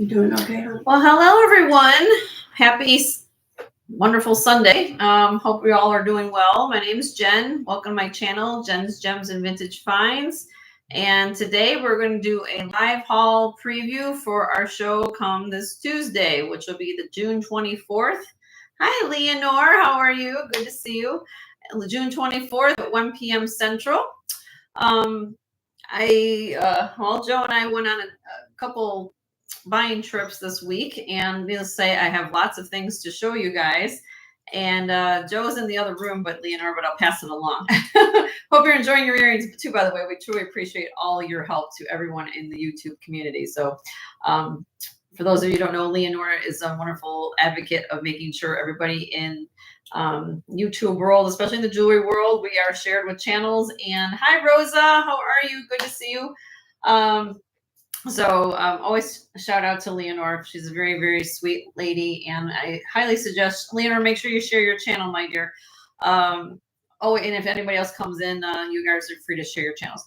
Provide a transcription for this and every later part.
You doing okay? Well, hello everyone. Happy wonderful Sunday. Hope we all are doing well. My name is Jen. Welcome to my channel, Jen's Gems and Vintage Finds. And today we're going to do a live haul preview for our show come this Tuesday, which will be the June 24th. Hi, Leonore. How are you? Good to see you. June 24th at 1 p.m. Central. Well, Joe and I went on a couple buying trips this week, and needless to say, I have lots of things to show you guys. And Joe's in the other room, but I'll pass it along. Hope you're enjoying your earrings too, by the way. We truly appreciate all your help to everyone in the YouTube community. So for those of you who don't know, Leonora is a wonderful advocate of making sure everybody in YouTube world, especially in the jewelry world, we are shared with channels. And hi, Rosa. How are you? Good to see you. Always shout out to Leonore. She's a very, very sweet lady, and I highly suggest, Leonore, make sure you share your channel, my dear. And if anybody else comes in, you guys are free to share your channels.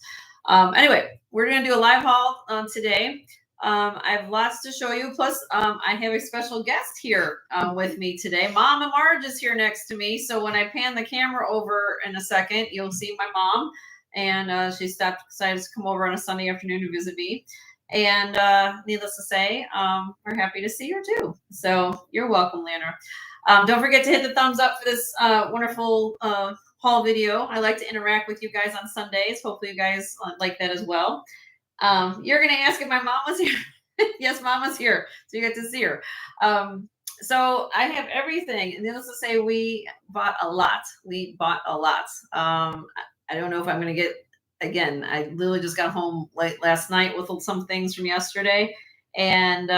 Anyway, we're going to do a live haul today. I have lots to show you. Plus, I have a special guest here with me today. Mama Marge is here next to me. So when I pan the camera over in a second, you'll see my mom. And she decided to come over on a Sunday afternoon to visit me. And needless to say, we're happy to see her too. So you're welcome, Leonora. Don't forget to hit the thumbs up for this wonderful haul video. I like to interact with you guys on Sundays. Hopefully you guys like that as well. You're going to ask if my mom was here. Yes, Mama's here. So you get to see her. So I have everything. And needless to say, we bought a lot. I don't know if I'm going to get, again, I literally just got home late last night with some things from yesterday. And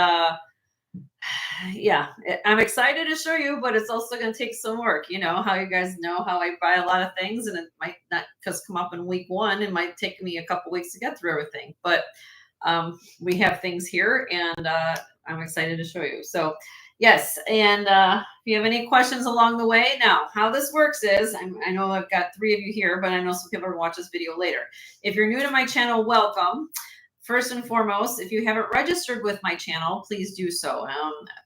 yeah, I'm excited to show you, but it's also going to take some work. You know how you guys know how I buy a lot of things, and it might not just come up in week one. It might take me a couple weeks to get through everything. But we have things here, and I'm excited to show you. So yes, and if you have any questions along the way, now how this works is, I know I've got 3 of you here, but I know some people are going to watch this video later. If you're new to my channel, welcome. First and foremost, if you haven't registered with my channel, please do so.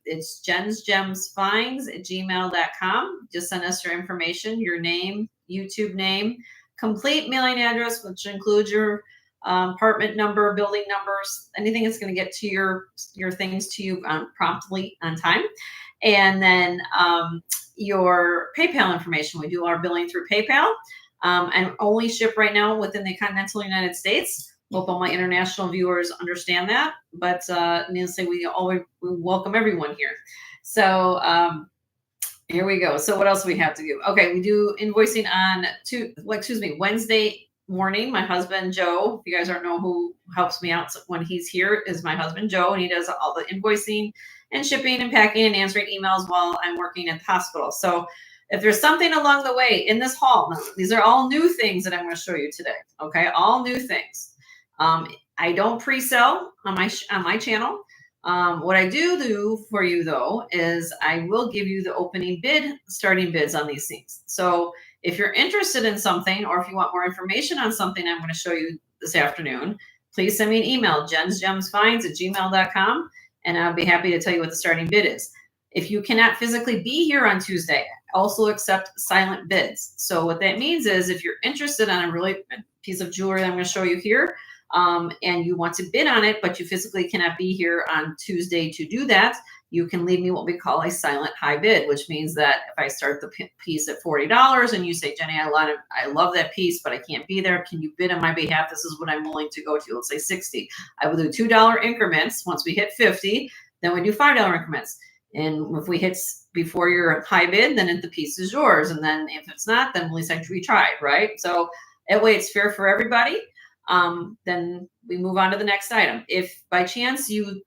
It's jensgemsfinds@gmail.com. Just send us your information, your name, YouTube name, complete mailing address, which includes your apartment number, building numbers, anything that's going to get to your things to you promptly on time. And then your PayPal information. We do our billing through PayPal and only ship right now within the continental United States. Hope all my international viewers understand that. But needless to say, we welcome everyone here. So here we go. So what else do we have to do? Okay, we do invoicing on Wednesday morning. My husband Joe, if you guys don't know who helps me out when he's here, is my husband Joe, and he does all the invoicing and shipping and packing and answering emails while I'm working at the hospital. So if there's something along the way in this haul, now, these are all new things that I'm going to show you today. Okay, all new things. I don't pre-sell on my channel. What I do for you though is I will give you the starting bids on these things. So if you're interested in something, or if you want more information on something I'm going to show you this afternoon, please send me an email, jensgemsfinds@gmail.com, and I'll be happy to tell you what the starting bid is. If you cannot physically be here on Tuesday, I also accept silent bids. So what that means is if you're interested in a really piece of jewelry that I'm going to show you here, and you want to bid on it, but you physically cannot be here on Tuesday to do that, you can leave me what we call a silent high bid, which means that if I start the piece at $40 and you say, Jenny, I love that piece, but I can't be there. Can you bid on my behalf? This is what I'm willing to go to. Let's say $60. I will do $2 increments. Once we hit 50, then we do $5 increments. And if we hit before your high bid, then the piece is yours. And then if it's not, then at least we tried, right? So that way it's fair for everybody. Then we move on to the next item. If by chance you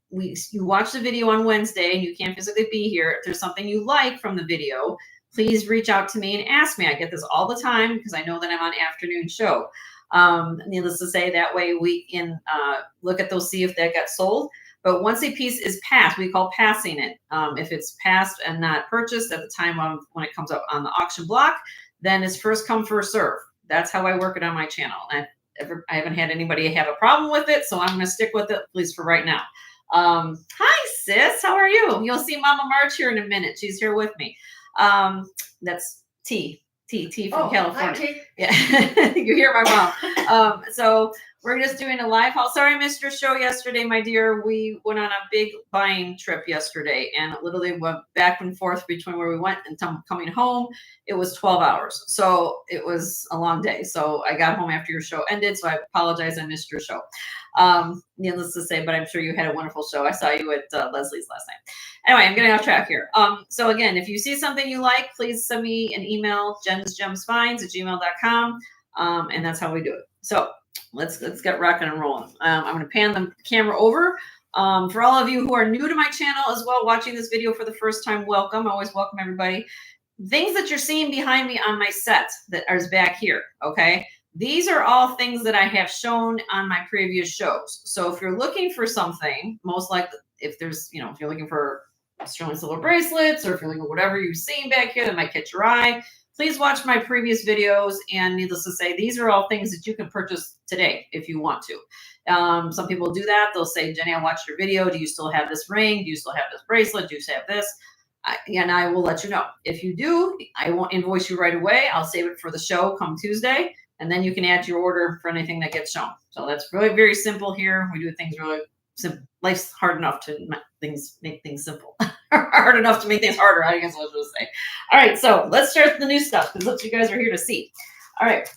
watch the video on Wednesday and you can't physically be here, if there's something you like from the video, please reach out to me and ask me. I get this all the time because I know that I'm on afternoon show. Needless to say, that way we can look at those, see if that got sold. But once a piece is passed, we call passing it. If it's passed and not purchased at the time of when it comes up on the auction block, then it's first come, first serve. That's how I work it on my channel. I haven't had anybody have a problem with it, so I'm going to stick with it, at least for right now. Hi, sis. How are you? You'll see Mama March here in a minute. She's here with me. That's T from California. Hi, T. Yeah, you hear my mom. So we're just doing a live haul. Sorry I missed your show yesterday, my dear. We went on a big buying trip yesterday and literally went back and forth between where we went and coming home. It was 12 hours. So it was a long day. So I got home after your show ended. So I apologize I missed your show. Needless to say, but I'm sure you had a wonderful show. I saw you at Leslie's last night. Anyway, I'm getting off track here. So again, if you see something you like, please send me an email, jensgemsfinds@gmail.com. And that's how we do it. So let's get rocking and rolling. I'm going to pan the camera over. For all of you who are new to my channel as well, watching this video for the first time, welcome. I always welcome everybody. Things that you're seeing behind me on my set that are back here, okay? These are all things that I have shown on my previous shows. So if you're looking for something, most likely, if there's, if you're looking for sterling silver bracelets, or if you're looking for whatever you've seen back here that might catch your eye, please watch my previous videos. And needless to say, these are all things that you can purchase today if you want to. Some people do that. They'll say, Jenny, I watched your video. Do you still have this ring? Do you still have this bracelet? Do you still have this? And I will let you know. If you do, I won't invoice you right away. I'll save it for the show come Tuesday. And then you can add your order for anything that gets shown. So that's really very simple here. We do things really simple. Life's hard enough to make things simple. Hard enough to make things harder, I guess I was going to say. All right, so let's start the new stuff because that's what you guys are here to see. All right,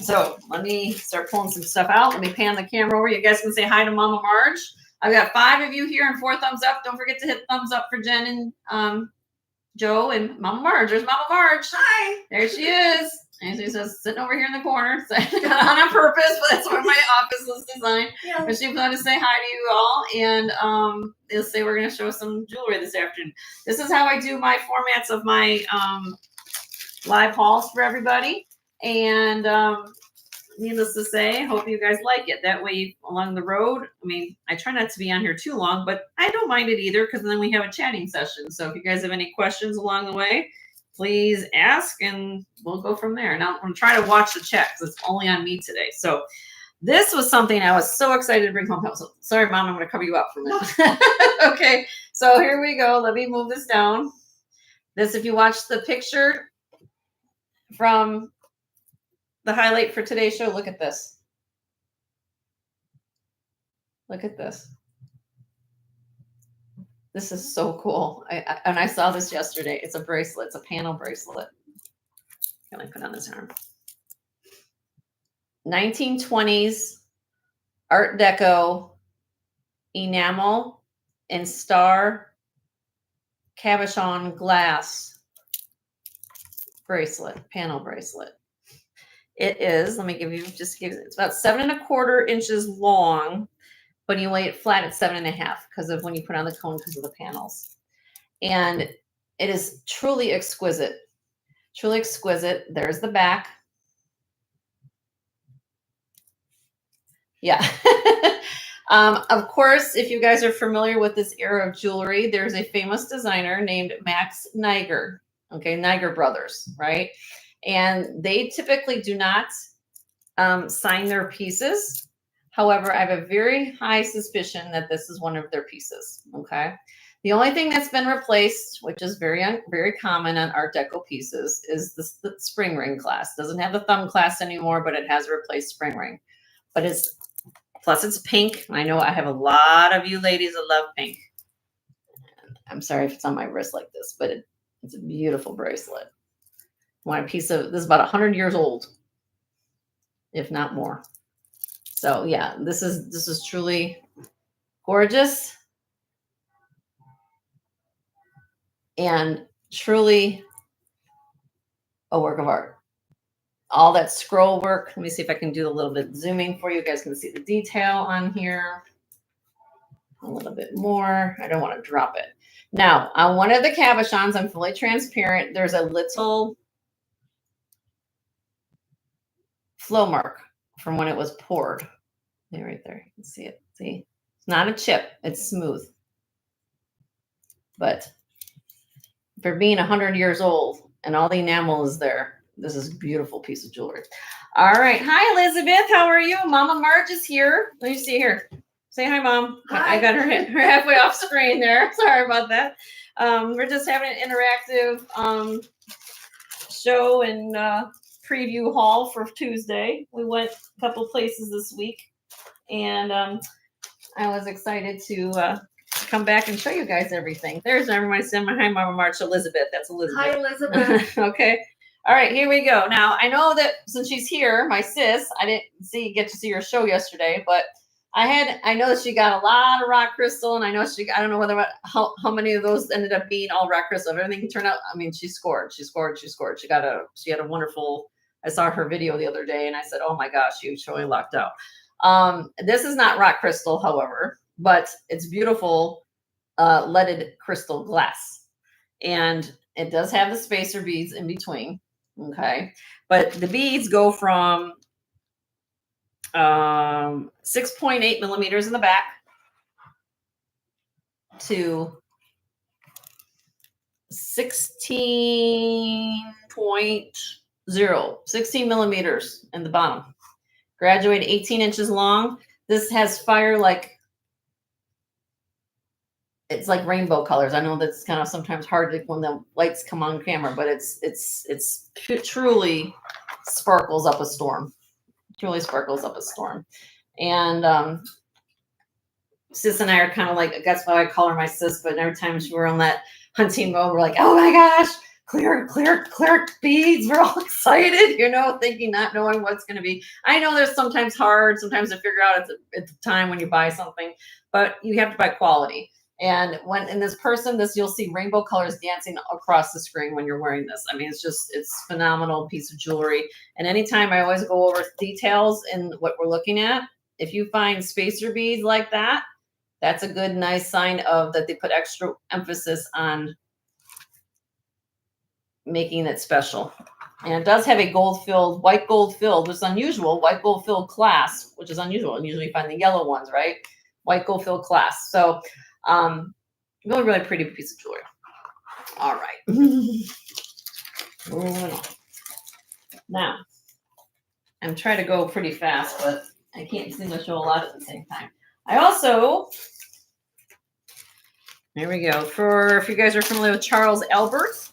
so let me start pulling some stuff out. Let me pan the camera over. You guys can say hi to Mama Marge. I've got 5 of you here and 4 thumbs up. Don't forget to hit thumbs up for Jen and Joe and Mama Marge. There's Mama Marge. Hi. There she is. And she's just sitting over here in the corner, on purpose, but that's where my office was designed. Yeah. But she wanted to say hi to you all, and they'll say we're going to show some jewelry this afternoon. This is how I do my formats of my live hauls for everybody. And needless to say, hope you guys like it. That way, along the road, I try not to be on here too long, but I don't mind it either because then we have a chatting session. So if you guys have any questions along the way, please ask and we'll go from there. Now I'm going to try to watch the chat because it's only on me today. So this was something I was so excited to bring home. So, sorry, Mom, I'm going to cover you up for a minute. Okay, so here we go. Let me move this down. This, if you watch the picture from the highlight for today's show, look at this. Look at this. This is so cool. I saw this yesterday. It's a bracelet. It's a panel bracelet. Can I put on this arm? 1920s Art Deco enamel and star cabochon glass bracelet, panel bracelet. It is, let me give you, it's about 7 1/4 inches long. But you lay it flat at 7 1/2 because of when you put on the cone because of the panels. And it is truly exquisite. Truly exquisite. There's the back. Yeah. Of course, if you guys are familiar with this era of jewelry, there's a famous designer named Max Niger. Okay, Niger Brothers, right? And they typically do not sign their pieces. However, I have a very high suspicion that this is one of their pieces, okay? The only thing that's been replaced, which is very common on Art Deco pieces, is the spring ring clasp. Doesn't have the thumb clasp anymore, but it has a replaced spring ring. But plus it's pink. I know I have a lot of you ladies that love pink. I'm sorry if it's on my wrist like this, but it's a beautiful bracelet. I want a piece of, this is about 100 years old, if not more. So yeah, this is truly gorgeous and truly a work of art. All that scroll work. Let me see if I can do a little bit of zooming for you. You guys can see the detail on here. A little bit more. I don't want to drop it. Now, on one of the cabochons, I'm fully transparent. There's a little flow mark from when it was poured. Right there. You can see it. See? It's not a chip. It's smooth. But for being 100 years old and all the enamel is there, this is a beautiful piece of jewelry. All right. Hi, Elizabeth. How are you? Mama Marge is here. Let me see here. Say hi, Mom. Hi. I got her halfway off screen there. Sorry about that. We're just having an interactive show and preview haul for Tuesday. We went a couple places this week, and I was excited to come back and show you guys everything. There's everybody saying hi, Mama March. Elizabeth. That's Elizabeth. Hi, Elizabeth. Okay. All right, here we go. Now, I know that since she's here, my sis, I didn't get to see her show yesterday, but I know that she got a lot of rock crystal, and I know I don't know how many of those ended up being all rock crystal. If everything turned out, I mean, she scored. She had a wonderful, I saw her video the other day, and I said, oh my gosh, she was totally lucked out. This is not rock crystal, however, but it's beautiful leaded crystal glass. And it does have the spacer beads in between. Okay. But the beads go from 6.8 millimeters in the back to 16 millimeters in the bottom. Graduated 18 inches long. This has fire it's like rainbow colors. I know that's kind of sometimes hard to when the lights come on camera, but it's truly sparkles up a storm. Truly sparkles up a storm. And sis and I are kind of like, that's why I call her my sis, but every time we're on that hunting mode, we're like, oh my gosh, clear beads. We're all excited, thinking, not knowing what's going to be. I know there's sometimes hard, sometimes to figure out at the time when you buy something, but you have to buy quality. And when in this person, you'll see rainbow colors dancing across the screen when you're wearing this. I mean, it's phenomenal piece of jewelry. And anytime I always go over details in what we're looking at, if you find spacer beads like that, that's a good, nice sign of that they put extra emphasis on making it special. And it does have a white gold filled, which is unusual, white gold filled clasp, which is unusual. Usually you find the yellow ones, right? White gold filled clasp. So really pretty piece of jewelry. All right. Moving on. Now, I'm trying to go pretty fast, but I can't seem to show a lot at the same time. I also, here we go. If you guys are familiar with Charles Albert.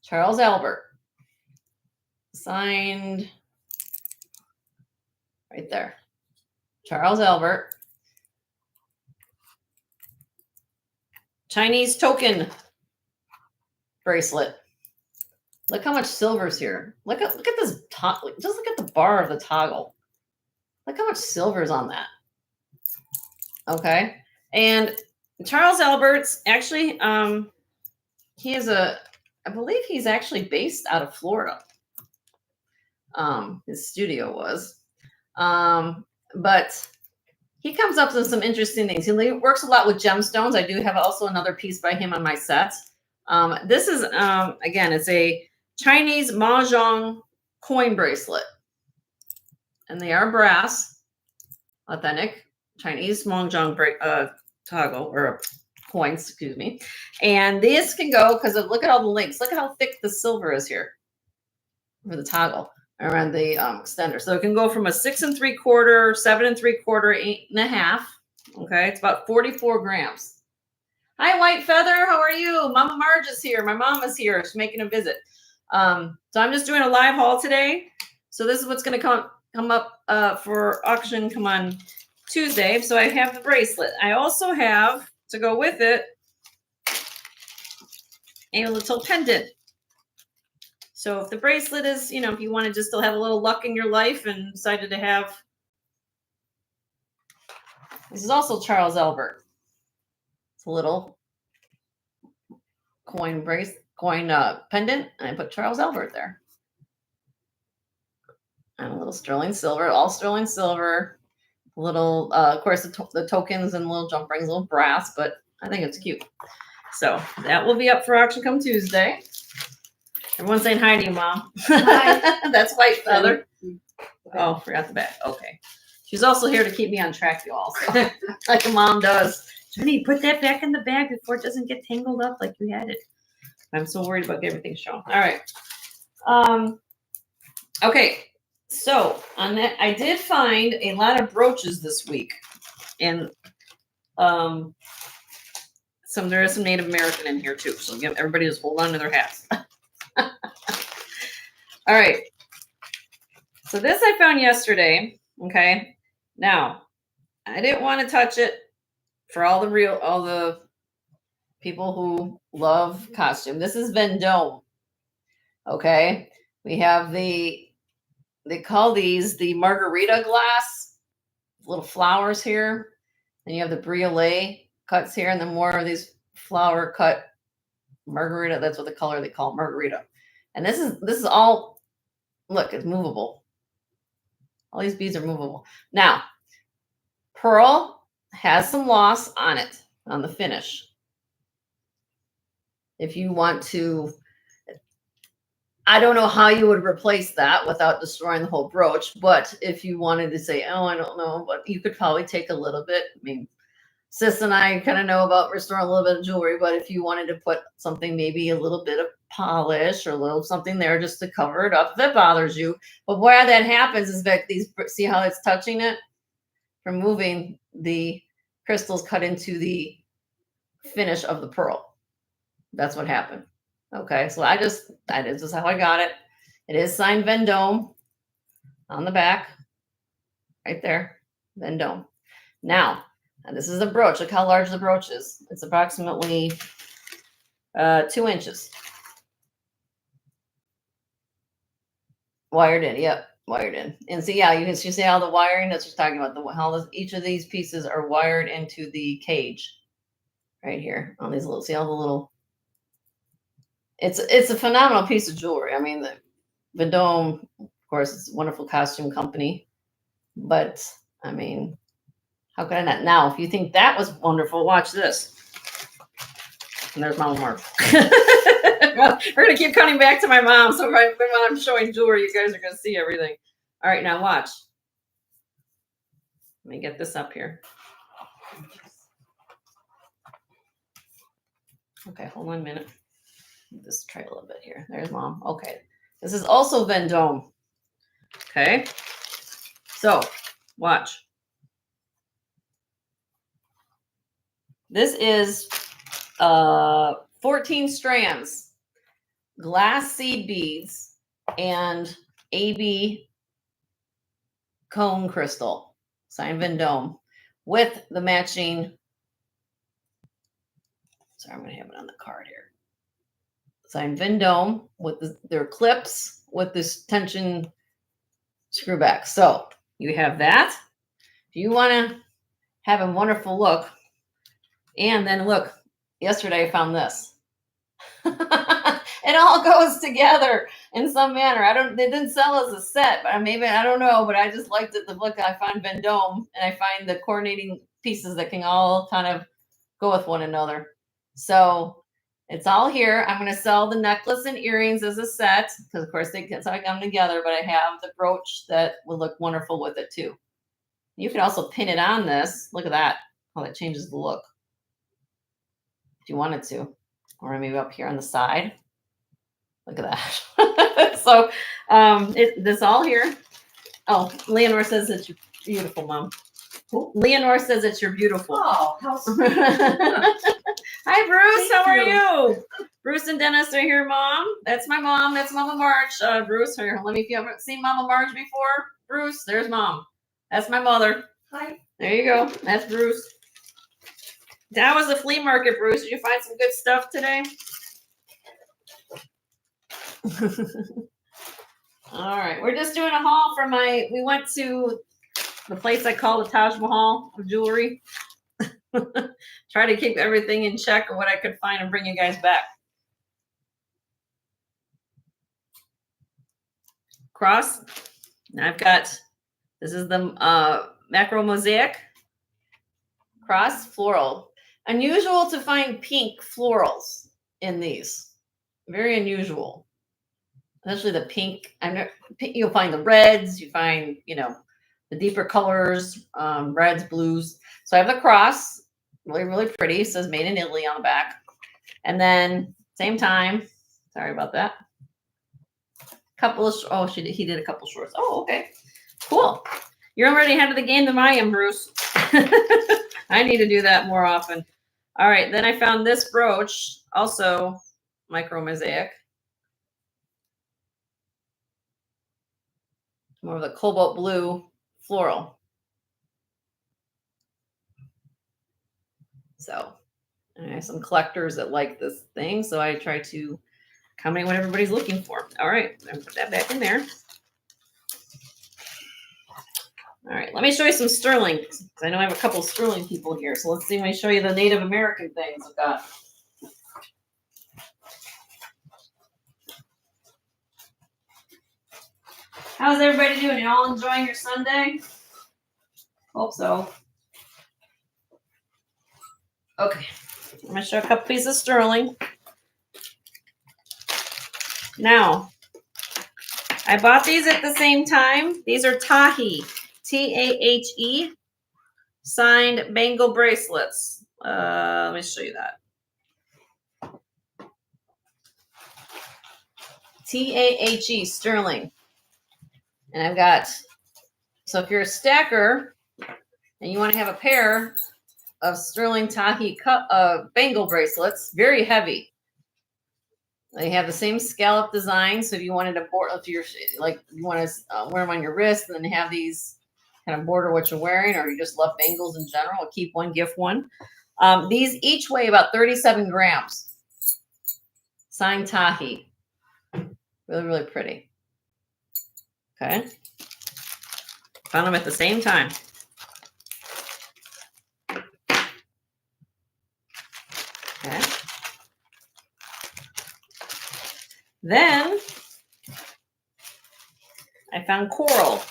Charles Albert. Signed right there. Charles Albert. Chinese token bracelet. Look how much silver's here. Look at this toggle. Just look at the bar of the toggle. Look how much silver's on that. Okay. And Charles Albert's actually, I believe he's actually based out of Florida. His studio was. But he comes up with some interesting things. He works a lot with gemstones. I do have also another piece by him on my set. This is, again, it's a Chinese mahjong coin bracelet. And they are brass, authentic Chinese mahjong toggle, or coins, excuse me. And this can go, because look at all the links. Look at how thick the silver is here for the toggle around the extender. So it can go from a 6 3/4, 7 3/4, 8 1/2. Okay, it's about 44 grams. Hi, White Feather. How are you? Mama Marge is here. My mom is here. She's making a visit. So I'm just doing a live haul today. So this is what's going to come up for auction. Come on Tuesday. So I have the bracelet. I also have to go with it a little pendant. So if the bracelet is, if you want to just still have a little luck in your life and decided to have, this is also Charles Albert. It's a little coin pendant, and I put Charles Albert there. And a little sterling silver, all sterling silver. A little, of course, the tokens and little jump rings, little brass, but I think it's cute. So that will be up for auction come Tuesday. Everyone's saying hi to you, Mom. Hi. That's White Feather. Oh, forgot the back. Okay. She's also here to keep me on track, you all. So, like a mom does. Jenny, put that back in the bag before it doesn't get tangled up like you had it. I'm so worried about getting everything shown. All right. Okay. So on that, I did find a lot of brooches this week, and there is some Native American in here too. So everybody just hold on to their hats. All right. So this I found yesterday. Okay. Now I didn't want to touch it for all the people who love costume. This is Vendome. Okay. We have they call these the margarita glass, little flowers here. Then you have the briole cuts here, and then more of these flower cut margarita. That's what the color they call it, margarita. And this is all, look, it's movable. All these beads are movable. Now, pearl has some loss on it, on the finish. If you want to, I don't know how you would replace that without destroying the whole brooch, but if you wanted to say, oh, I don't know, but you could probably take a little bit. I mean, Sis and I kind of know about restoring a little bit of jewelry, but if you wanted to put something, maybe a little bit of polish or a little something there just to cover it up if it bothers you. But where that happens is that see how it's touching it? From moving, the crystals cut into the finish of the pearl. That's what happened. Okay, so that is just how I got it. It is signed Vendome on the back, right there, Vendome. Now, and this is the brooch. Look how large the brooch is. It's approximately 2 inches. Wired in, yep, wired in. And so yeah, you see how the wiring, that's what we're talking about, how each of these pieces are wired into the cage right here on these little, see all the little, it's a phenomenal piece of jewelry. I mean, the Dome, of course, it's a wonderful costume company, but I mean, how could I not? Now, if you think that was wonderful, watch this. And there's Mama Mark. Well, we're going to keep coming back to my mom. So when I'm showing jewelry, you guys are going to see everything. All right, now watch. Let me get this up here. Okay, hold on a minute. Just try a little bit here. There's Mom. Okay. This is also Vendome. Okay. So, watch. This is 14 strands, glass seed beads, and AB cone crystal, signed Vendome, with the matching. Sorry, I'm going to have it on the card here. Signed Vendome with their clips with this tension screw back. So you have that. If you want to have a wonderful look, and then look, yesterday I found this. It all goes together in some manner. They didn't sell as a set, but maybe, I don't know, but I just liked it. The look, I find Vendome, and I find the coordinating pieces that can all kind of go with one another. So it's all here. I'm going to sell the necklace and earrings as a set because, of course, that's how I come together. But I have the brooch that will look wonderful with it too. You can also pin it on this. Look at that. How that changes the look. If you wanted to, or maybe up here on the side. Look at that. So this all here. Oh, Leonore says that you're beautiful, Mom. Leonore says that you're beautiful. Oh, how sweet. Hi, Bruce. How are you. you? Bruce and Dennis are here, Mom. That's my mom. That's Mama Marge. Bruce, here. Let me, if you haven't seen Mama Marge before, Bruce, there's Mom. That's my mother. Hi. There you go. That's Bruce. That was the flea market, Bruce. Did you find some good stuff today? All right. We're just doing a haul for we went to the place I call the Taj Mahal of jewelry. Try to keep everything in check or what I could find and bring you guys back. Cross. And I've got, this is the macro mosaic cross floral. Unusual to find pink florals in these. Very unusual. Especially the pink. You'll find the reds. You find, the deeper colors, reds, blues. So I have the cross. Really, really pretty. It says made in Italy on the back. And then same time. Sorry about that. He did a couple shorts. Oh, okay. Cool. You're already ahead of the game than I am, Bruce. I need to do that more often. All right. Then I found this brooch, also micro mosaic. More of the cobalt blue floral. So I have some collectors that like this thing, so I try to accommodate what everybody's looking for. All right, I'm gonna put that back in there. All right, let me show you some sterling, because I know I have a couple of sterling people here. So let's see, let me show you the Native American things I've got. How's everybody doing? You all enjoying your Sunday? Hope so. Okay, I'm gonna show a couple pieces of sterling. Now, I bought these at the same time. These are Tahi, T-A-H-E, signed bangle bracelets. Let me show you that. T-A-H-E, sterling. And I've got, so if you're a stacker and you want to have a pair of sterling Tahi bangle bracelets, very heavy. They have the same scallop design. So if you wanted to if you're like, you want to wear them on your wrist and then have these kind of border what you're wearing, or you just love bangles in general, keep one, gift one. These each weigh about 37 grams. Signed Tahi. Really, really pretty. Okay. Found them at the same time. Okay. Then I found coral.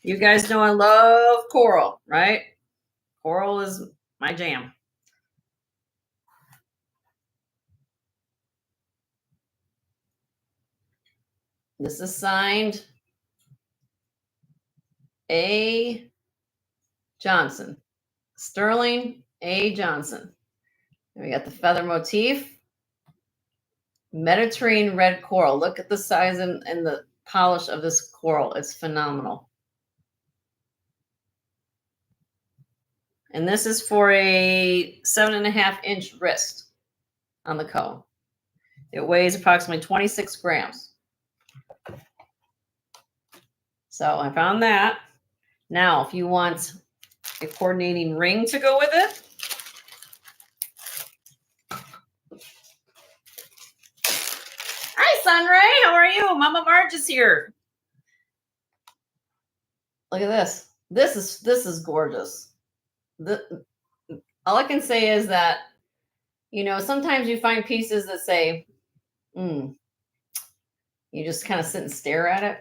You guys know I love coral, right? Coral is my jam. This is signed A. Johnson. Sterling A. Johnson. And we got the feather motif. Mediterranean red coral. Look at the size and the polish of this coral. It's phenomenal. And this is for a 7.5-inch wrist on the cone. It weighs approximately 26 grams. So I found that. Now, if you want a coordinating ring to go with it, hi, Sunray. How are you? Mama Marge is here. Look at this. This is gorgeous. All I can say is that, you know, sometimes you find pieces that say, you just kind of sit and stare at it.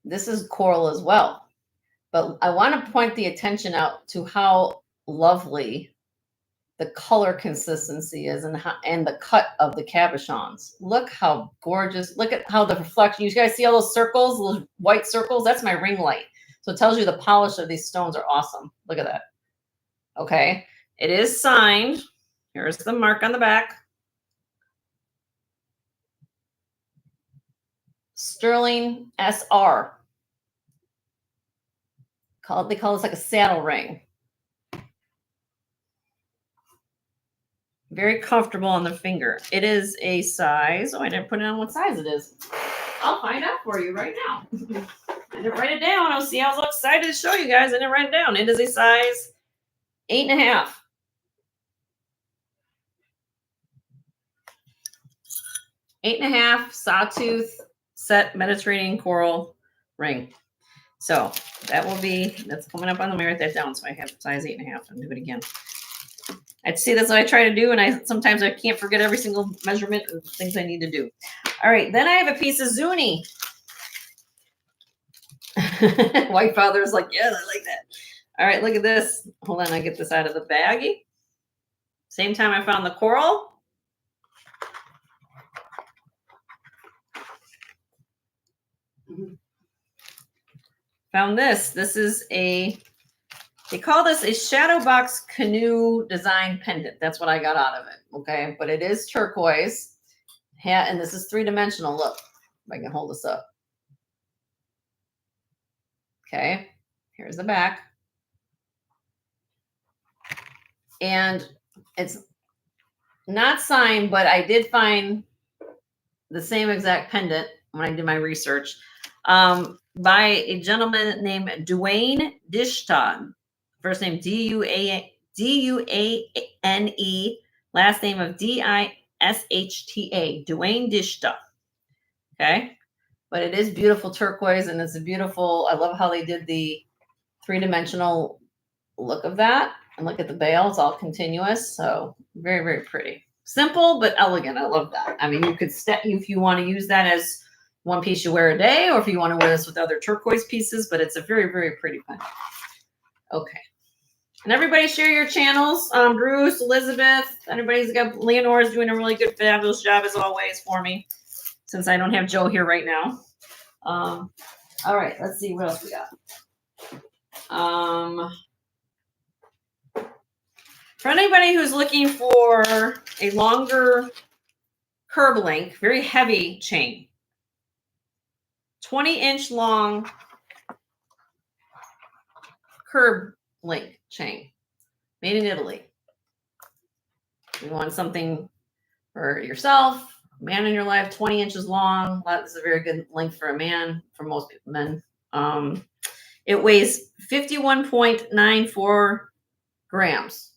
This is coral as well. But I want to point the attention out to how lovely the color consistency is and the cut of the cabochons. Look how gorgeous. Look at how the reflection. You guys see all those circles, those white circles? That's my ring light. So it tells you the polish of these stones are awesome. Look at that. Okay. It is signed. Here's the mark on the back. Sterling SR. They call this like a saddle ring. Very comfortable on the finger. It is a size. Oh, I didn't put it on what size it is. I'll find out for you right now. I didn't write it down. I'll see. I was so excited to show you guys. I didn't write it down. It is a size 8.5. 8.5 sawtooth set Mediterranean coral ring. So that's coming up on the, let me write that down. So I have size 8.5 and do it again. I'd see that's what I try to do. And sometimes I can't forget every single measurement and things I need to do. All right. Then I have a piece of zuni. White father's like, yeah, I like that. All right. Look at this. Hold on. I get this out of the baggie. Same time I found the coral. Found this. This is they call this a shadow box canoe design pendant. That's what I got out of it. Okay. But it is turquoise. And this is 3-dimensional. Look. If I can hold this up. Okay, here's the back. And it's not signed, but I did find the same exact pendant when I did my research by a gentleman named Dwayne Dishton. First name Duane, last name of Dishta. Dwayne Dishton. Okay, but it is beautiful turquoise, and it's a beautiful. I love how they did the three-dimensional look of that. And look at the bail; it's all continuous, so very, very pretty. Simple but elegant. I love that. I mean, you could if you want to use that as one piece you wear a day, or if you want to wear this with other turquoise pieces, but it's a very, very pretty pen. Okay. And everybody share your channels. Bruce, Elizabeth, everybody's got, Leonore's doing a really good, fabulous job as always for me, since I don't have Joe here right now. All right, let's see what else we got. For anybody who's looking for a longer curb link, very heavy chain, 20-inch long curb link chain, made in Italy. You want something for yourself, man in your life, 20 inches long. That's a very good length for a man, for most men. It weighs 51.94 grams,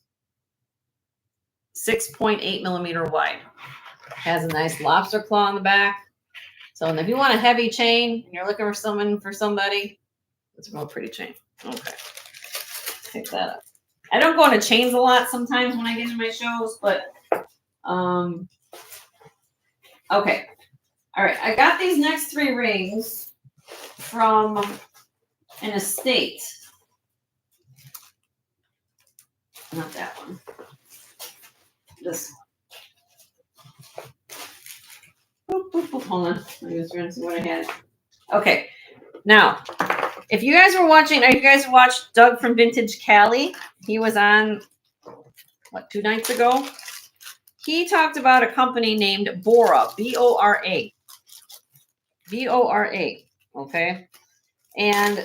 6.8 millimeter wide. Has a nice lobster claw on the back. So if you want a heavy chain and you're looking for somebody, it's a real pretty chain. Okay. Pick that up. I don't go into chains a lot sometimes when I get into my shows, but okay. All right. I got these next 3 rings from an estate. Not that one. This one. Boop, boop, boop. Hold on. Let me just try and see what I had. Okay. Now, if you guys were watching, you guys watched Doug from Vintage Cali? He was on, what, 2 nights ago? He talked about a company named Bora, B-O-R-A. B-O-R-A, okay? And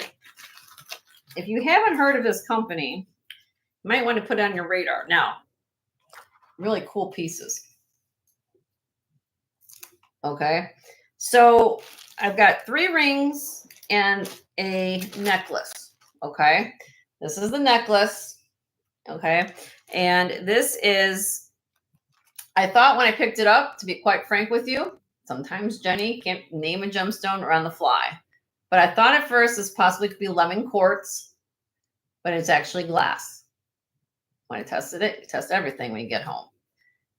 if you haven't heard of this company, you might want to put it on your radar. Now, really cool pieces. Okay, so I've got 3 rings and a necklace. Okay, this is the necklace. Okay, and this is, I thought when I picked it up, to be quite frank with you, sometimes Jenny can't name a gemstone or on the fly. But I thought at first this possibly could be lemon quartz, but it's actually glass. When I tested it, you test everything when you get home.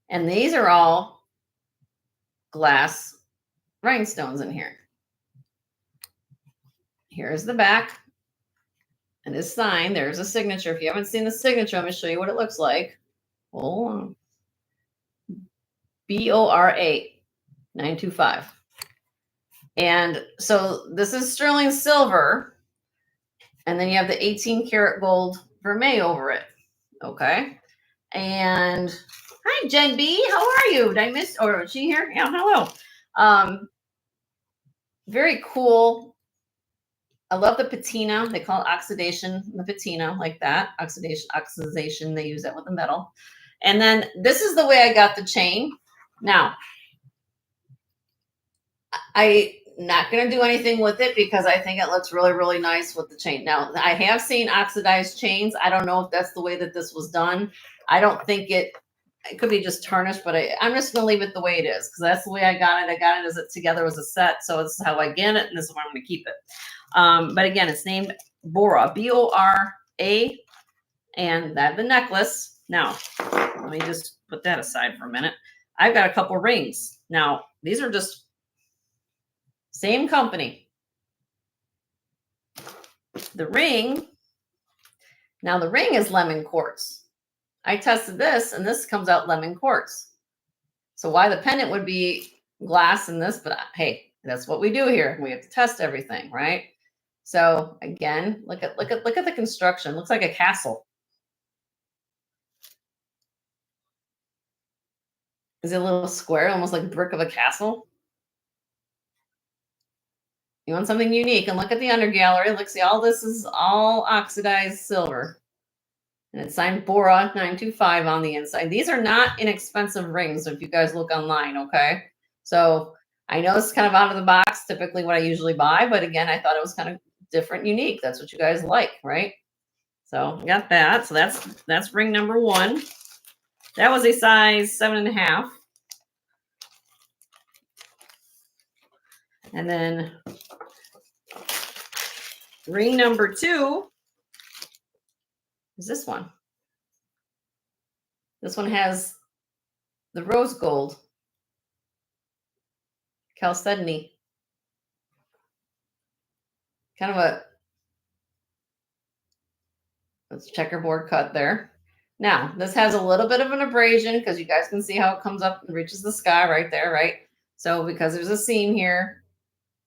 And these are all glass rhinestones in here. Here's the back. And it's signed. There's a signature. If you haven't seen the signature, I'm going to show you what it looks like. Oh, B-O-R-A 925. And so this is sterling silver. And then you have the 18 karat gold vermeil over it. Okay. And hi, Jen B. How are you? Did I miss, or is she here? Yeah, hello. Very cool. I love the patina. They call it oxidation, the patina, like that. Oxidation, they use that with the metal. And then this is the way I got the chain. Now, I'm not going to do anything with it because I think it looks really, really nice with the chain. Now, I have seen oxidized chains. I don't know if that's the way that this was done. I don't think it could be just tarnished, but I'm just going to leave it the way it is because that's the way I got it. I got it as it together as a set. So this is how I get it, and this is where I'm going to keep it. But again, it's named Bora, B-O-R-A, and that the necklace. Now, let me just put that aside for a minute. I've got a couple rings. Now, these are just same company. The ring, now the ring is lemon quartz. I tested this, and this comes out lemon quartz. So why the pendant would be glass in this, but hey, that's what we do here. We have to test everything, right? So again, look at the construction. Looks like a castle. Is it a little square, almost like brick of a castle? You want something unique, and look at the under gallery. Look, see, all this is all oxidized silver. And it's signed Bora 925 on the inside. These are not inexpensive rings if you guys look online, okay? So I know it's kind of out of the box, typically what I usually buy, but again, I thought it was kind of different, unique. That's what you guys like, right? So I got that. So that's ring number 1. That was a size 7.5. And then ring number 2 is this one. This one has the rose gold chalcedony. Kind of a checkerboard cut there. Now, this has a little bit of an abrasion because you guys can see how it comes up and reaches the sky right there, right? So because there's a seam here,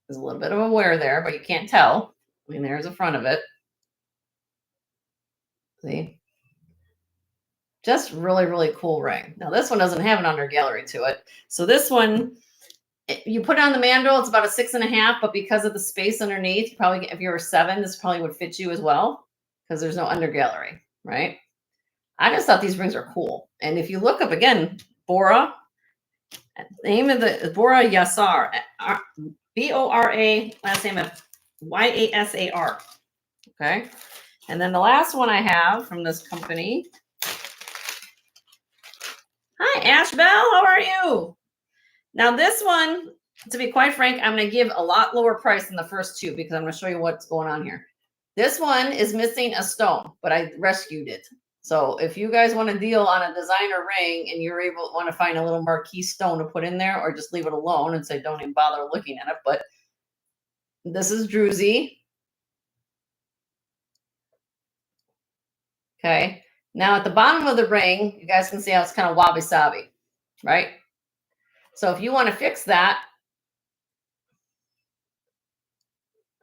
there's a little bit of a wear there, but you can't tell. I mean, there's the front of it. See? Just really, really cool ring. Now, this one doesn't have an under gallery to it. So this one, you put it on the mandrel, it's about a 6.5, but because of the space underneath, probably if you were 7, this probably would fit you as well because there's no under gallery, right? I just thought these rings are cool. And if you look up again, Bora, name of the Bora Yasar, Bora, last name of Yasar. Okay. And then the last one I have from this company. Hi, Ashbel. How are you? Now, this one, to be quite frank, I'm going to give a lot lower price than the first 2 because I'm going to show you what's going on here. This one is missing a stone, but I rescued it. So if you guys want to deal on a designer ring and you're want to find a little marquee stone to put in there, or just leave it alone and say don't even bother looking at it, but this is druzy. Okay. Now at the bottom of the ring, you guys can see how it's kind of wabi-sabi, right? So if you want to fix that,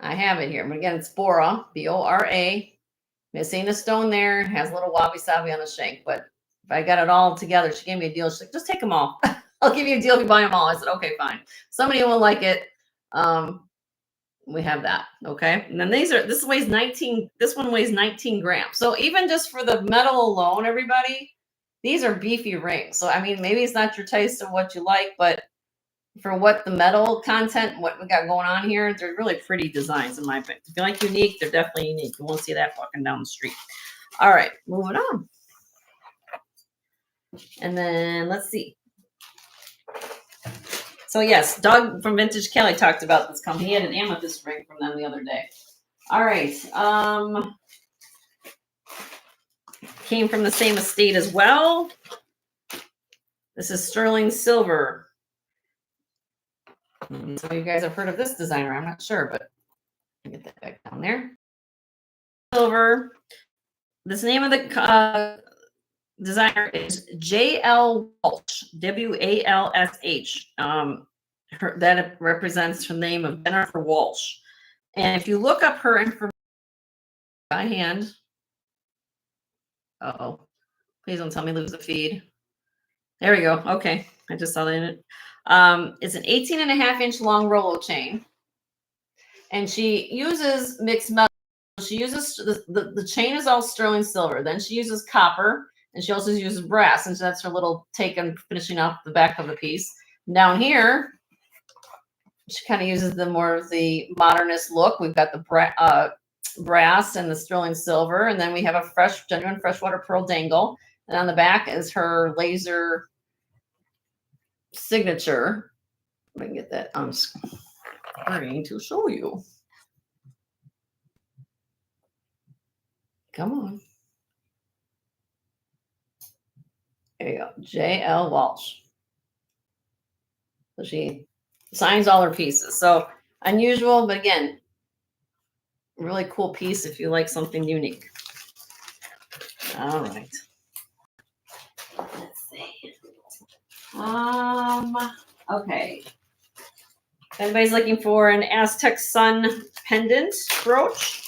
I have it here. But again, it's Bora, Bora. Missing a stone there, has a little wabi-sabi on the shank, but if I got it all together, she gave me a deal. She's like, just take them all. I'll give you a deal if you buy them all. I said, okay, fine. Somebody will like it. We have that. Okay. And then this weighs 19. This one weighs 19 grams. So even just for the metal alone, everybody, these are beefy rings. So, I mean, maybe it's not your taste of what you like, but for what the metal content, what we got going on here, they're really pretty designs in my opinion. If you like unique, they're definitely unique. You won't see that walking down the street. All right, moving on. And then let's see. So yes, Doug from Vintage Kelly talked about this company. He had an amethyst ring from them the other day. All right. Came from the same estate as well. This is sterling silver. Some of you guys have heard of this designer. I'm not sure, but get that back down there. Silver. This name of the designer is J.L. Walsh, W-A-L-S-H. That represents her name of Jennifer Walsh. And if you look up her information by hand, please don't tell me lose the feed. There we go. Okay, I just saw that in it. It's an 18.5-inch long Rolo chain, and she uses mixed metal. She uses the chain is all sterling silver. Then she uses copper, and she also uses brass, and so that's her little take on finishing off the back of the piece. Down here, she kind of uses the more of the modernist look. We've got the brass and the sterling silver, and then we have a genuine freshwater pearl dangle. And on the back is her laser signature. I can get that on screen to show you. Come on. There you go. J.L. Walsh. So she signs all her pieces. So unusual, but again, really cool piece if you like something unique. All right. Let's see. Okay. If anybody's looking for an Aztec Sun pendant brooch.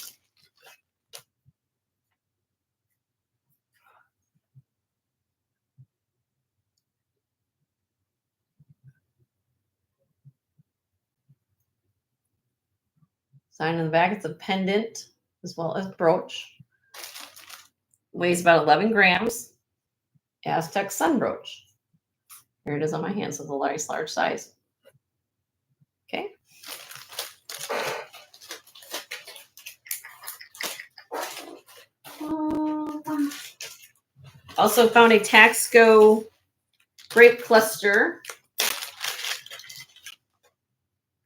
Sign in the back. It's a pendant as well as brooch. Weighs about 11 grams. Aztec sun brooch. Here it is on my hand, so it's a nice large size. Okay. Also found a Taxco grape cluster.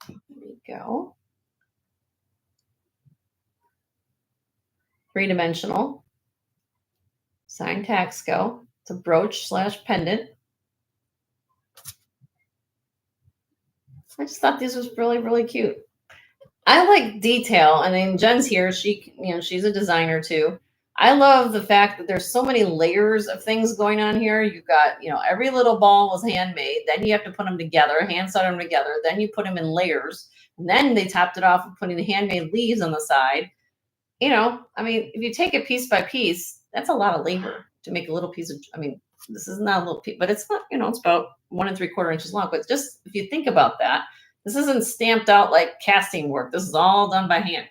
There we go. 3-dimensional. Signed Taxco. It's a brooch / pendant. I just thought this was really, really cute. I like detail, and then Jen's here. She's a designer too. I love the fact that there's so many layers of things going on here. You've got, every little ball was handmade. Then you have to put them together, hand sew them together. Then you put them in layers. And then they topped it off with putting the handmade leaves on the side. If you take it piece by piece, that's a lot of labor to make a little piece of, this is not a little piece, but it's not, it's about 1 3/4 inches long. But just if you think about that, this isn't stamped out like casting work. This is all done by hand.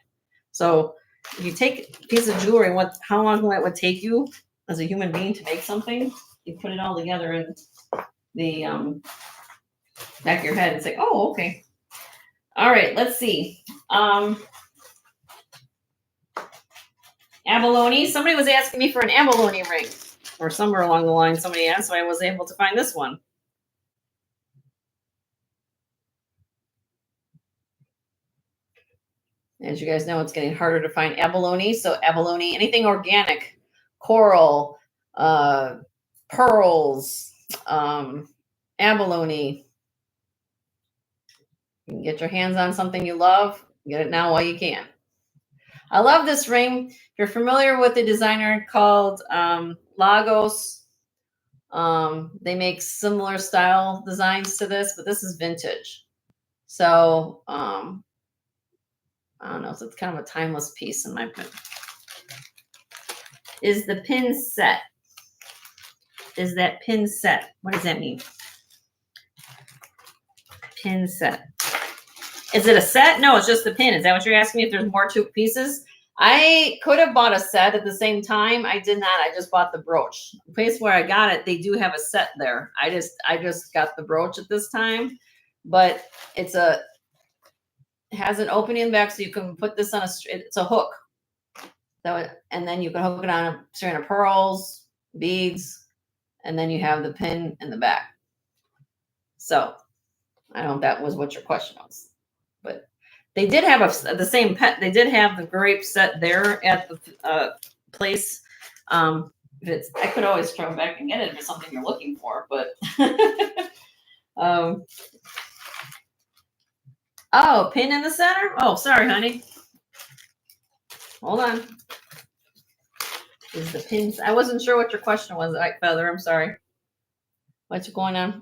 So if you take a piece of jewelry, how long that would take you as a human being to make something, you put it all together in the back of your head and say, oh, okay. All right, let's see. Abalone. Somebody was asking me for an abalone ring, or somewhere along the line somebody asked, so I was able to find this one. As you guys know, it's getting harder to find abalone. So abalone, anything organic, coral, pearls, abalone. You can get your hands on something you love. Get it now while you can. I love this ring. If you're familiar with a designer called Lagos, they make similar style designs to this, but this is vintage. So I don't know. So it's kind of a timeless piece in my opinion. Is the pin set? Is that pin set? What does that mean? Pin set. Is it a set? No, it's just the pin. Is that what you're asking me? If there's more to pieces? I could have bought a set at the same time. I did not. I just bought the brooch. The place where I got it, they do have a set there. I just got the brooch at this time, but it has an opening in the back, so you can put this on it's a hook. And then you can hook it on a string of pearls, beads, and then you have the pin in the back. So I don't know if that was what your question was, but they did have the same pet. They did have the grape set there at the place. I could always throw it back and get it if it's something you're looking for, but oh, pin in the center? Oh, sorry, honey. Hold on. Is the pins? I wasn't sure what your question was, Feather. I'm sorry. What's going on?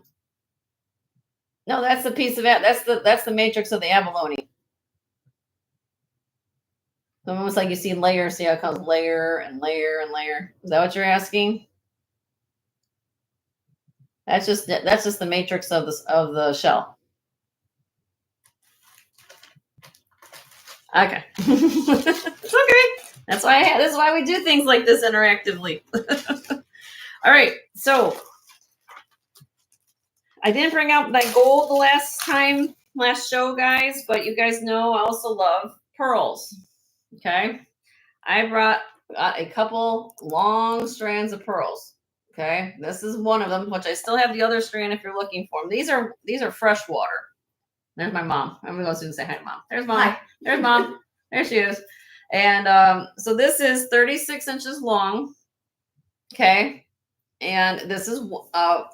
No, that's the piece of it. That's the matrix of the abalone. So almost like you see layers. See how it comes layer and layer and layer. Is that what you're asking? That's just the matrix of the shell. Okay. It's okay. That's why this is why we do things like this interactively. All right. So I didn't bring out that gold the last show, guys, but you guys know I also love pearls. Okay. I brought a couple long strands of pearls. Okay. This is one of them, which I still have the other strand if you're looking for them. These are fresh water. There's my mom. I'm going to go soon and say hi to mom. There's mom. Hi. There's mom. There she is. And so this is 36 inches long. Okay. And this is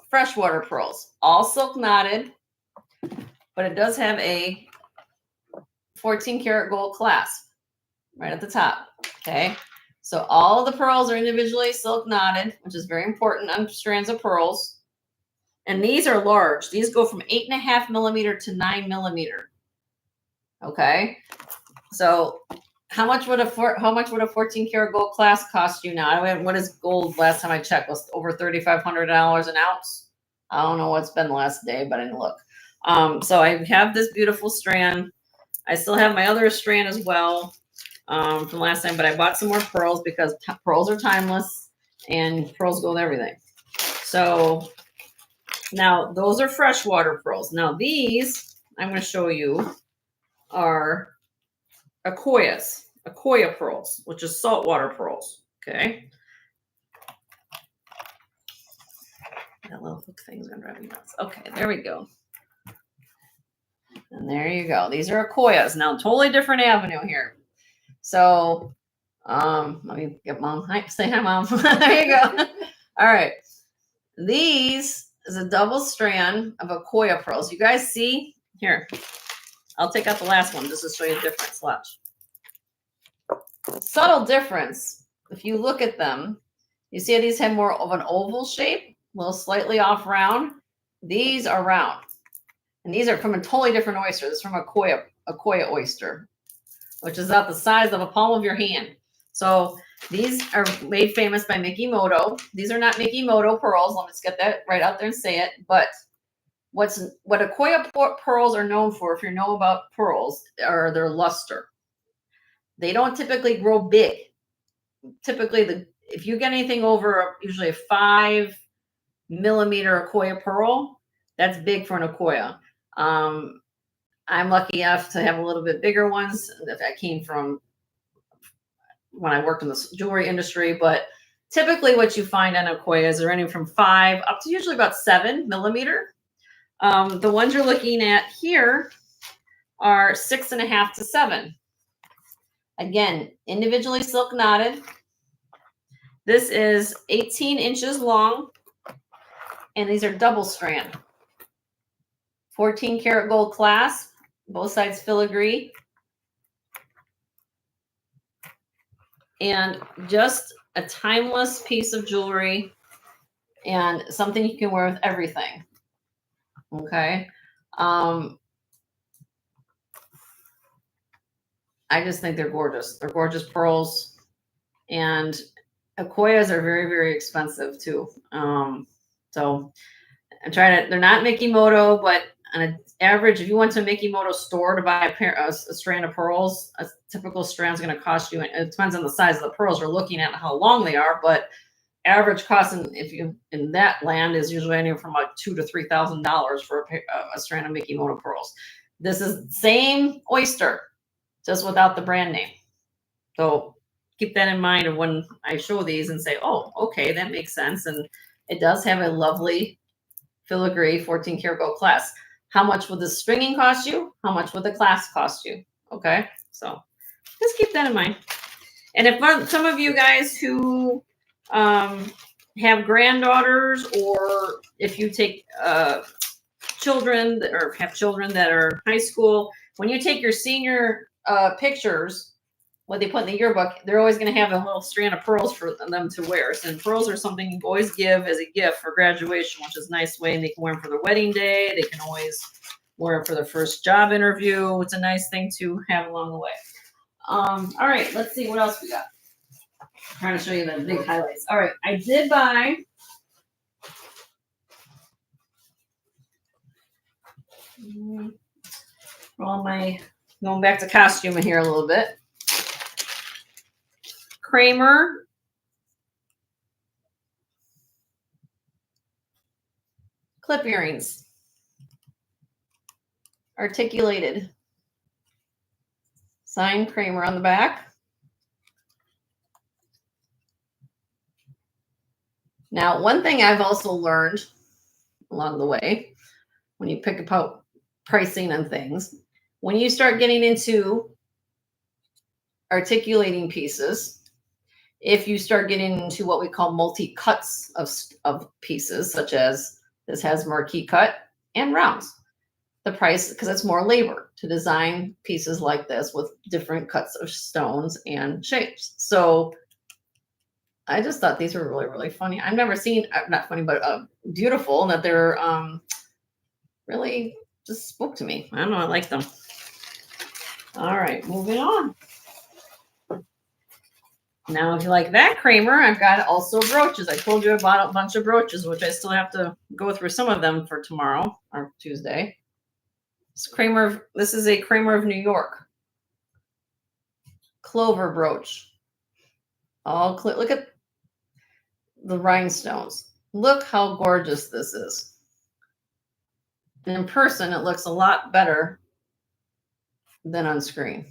freshwater pearls, all silk knotted, but it does have a 14 karat gold clasp right at the top. Okay. So all of the pearls are individually silk knotted, which is very important on strands of pearls. And these are large. These go from 8.5 millimeter to 9 millimeter. Okay. So how much would a 14 karat gold clasp cost you now? What is gold? Last time I checked was over $3,500 an ounce. I don't know what's been the last day, but I didn't look. So I have this beautiful strand I still have my other strand as well from last time, but I bought some more pearls because pearls are timeless and pearls go with everything. So now those are freshwater pearls. Now these I'm going to show you are Akoya pearls, which is saltwater pearls. Okay. That little hook thing's gonna drive me nuts. Okay, there we go. And there you go. These are Akoyas. Now, totally different avenue here. So, let me get mom. Hi, say hi, mom. There you go. All right. These is a double strand of Akoya pearls. You guys see here? I'll take out the last one just to show you the difference. Watch. Subtle difference. If you look at them, you see how these have more of an oval shape, a little slightly off round. These are round. And these are from a totally different oyster. This is from Akoya oyster, which is about the size of a palm of your hand. So these are made famous by Mikimoto. These are not Mikimoto pearls. Let me just get that right out there and say it. But what Akoya pearls are known for, if you know about pearls, are their luster. They don't typically grow big. Typically, if you get anything over usually a 5 millimeter Akoya pearl, that's big for an Akoya. I'm lucky enough to have a little bit bigger ones that came from when I worked in the jewelry industry, but typically what you find on Akoyas are anywhere from 5 up to usually about 7 millimeter. The ones you're looking at here are 6.5 to 7. Again, individually silk knotted. This is 18 inches long, and these are double strand. 14 karat gold clasp, both sides filigree. And just a timeless piece of jewelry and something you can wear with everything. Okay. I just think they're gorgeous. They're gorgeous pearls. And Akoyas are very, very expensive too. So I'm trying to, they're not Mikimoto, but on an average, if you went to a Mikimoto store to buy a strand of pearls, a typical strand is going to cost you, it depends on the size of the pearls we're looking at and how long they are, but average cost in that land is usually anywhere from like $2,000 to $3,000 for a strand of Mikimoto pearls. This is the same oyster, just without the brand name. So keep that in mind when I show these and say, oh, okay, that makes sense. And it does have a lovely filigree 14 karat gold clasp. How much would the stringing cost you? How much would the clasp cost you? Okay, so just keep that in mind. And if some of you guys who have granddaughters, or if you take children or have children that are in high school, when you take your senior pictures, what they put in the yearbook, they're always going to have a little strand of pearls for them to wear. So, and pearls are something you always give as a gift for graduation, which is a nice way. And they can wear them for their wedding day. They can always wear them for their first job interview. It's a nice thing to have along the way. All right, let's see what else we got. I'm trying to show you the big highlights. All right, I did buy all my, going back to costume here a little bit. Kramer clip earrings, articulated, signed Kramer on the back. Now, one thing I've also learned along the way, when you pick up pricing and things, when you start getting into articulating pieces, if you start getting into what we call multi-cuts of pieces, such as this has marquee cut and rounds, the price, because it's more labor to design pieces like this with different cuts of stones and shapes. So I just thought these were really, really funny. I've never seen, not funny, but beautiful, and that they're really just spoke to me. I don't know, I like them. All right, moving on. Now, if you like that Kramer, I've got also brooches. I told you I bought a bunch of brooches, which I still have to go through some of them for tomorrow or Tuesday. This is a Kramer of New York. Clover brooch. All clear. Look at the rhinestones. Look how gorgeous this is. And in person, it looks a lot better than on screen.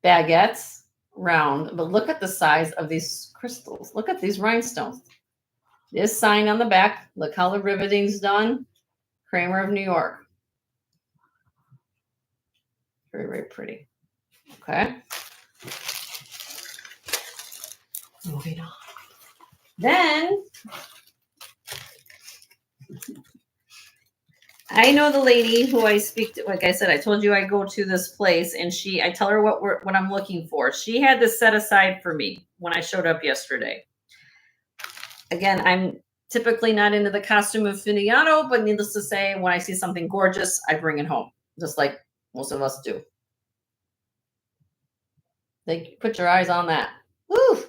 Baguettes, round, but look at the size of these crystals. Look at these rhinestones. This sign on the back. Look how the riveting's done. Kramer of New York. Very, very pretty. Okay. Moving on. Then I know the lady who I speak to. Like I said, I told you I go to this place, and I tell her what I'm looking for. She had this set aside for me when I showed up yesterday. Again, I'm typically not into the costume aficionado, but needless to say, when I see something gorgeous, I bring it home, just like most of us do. Put your eyes on that. Woo!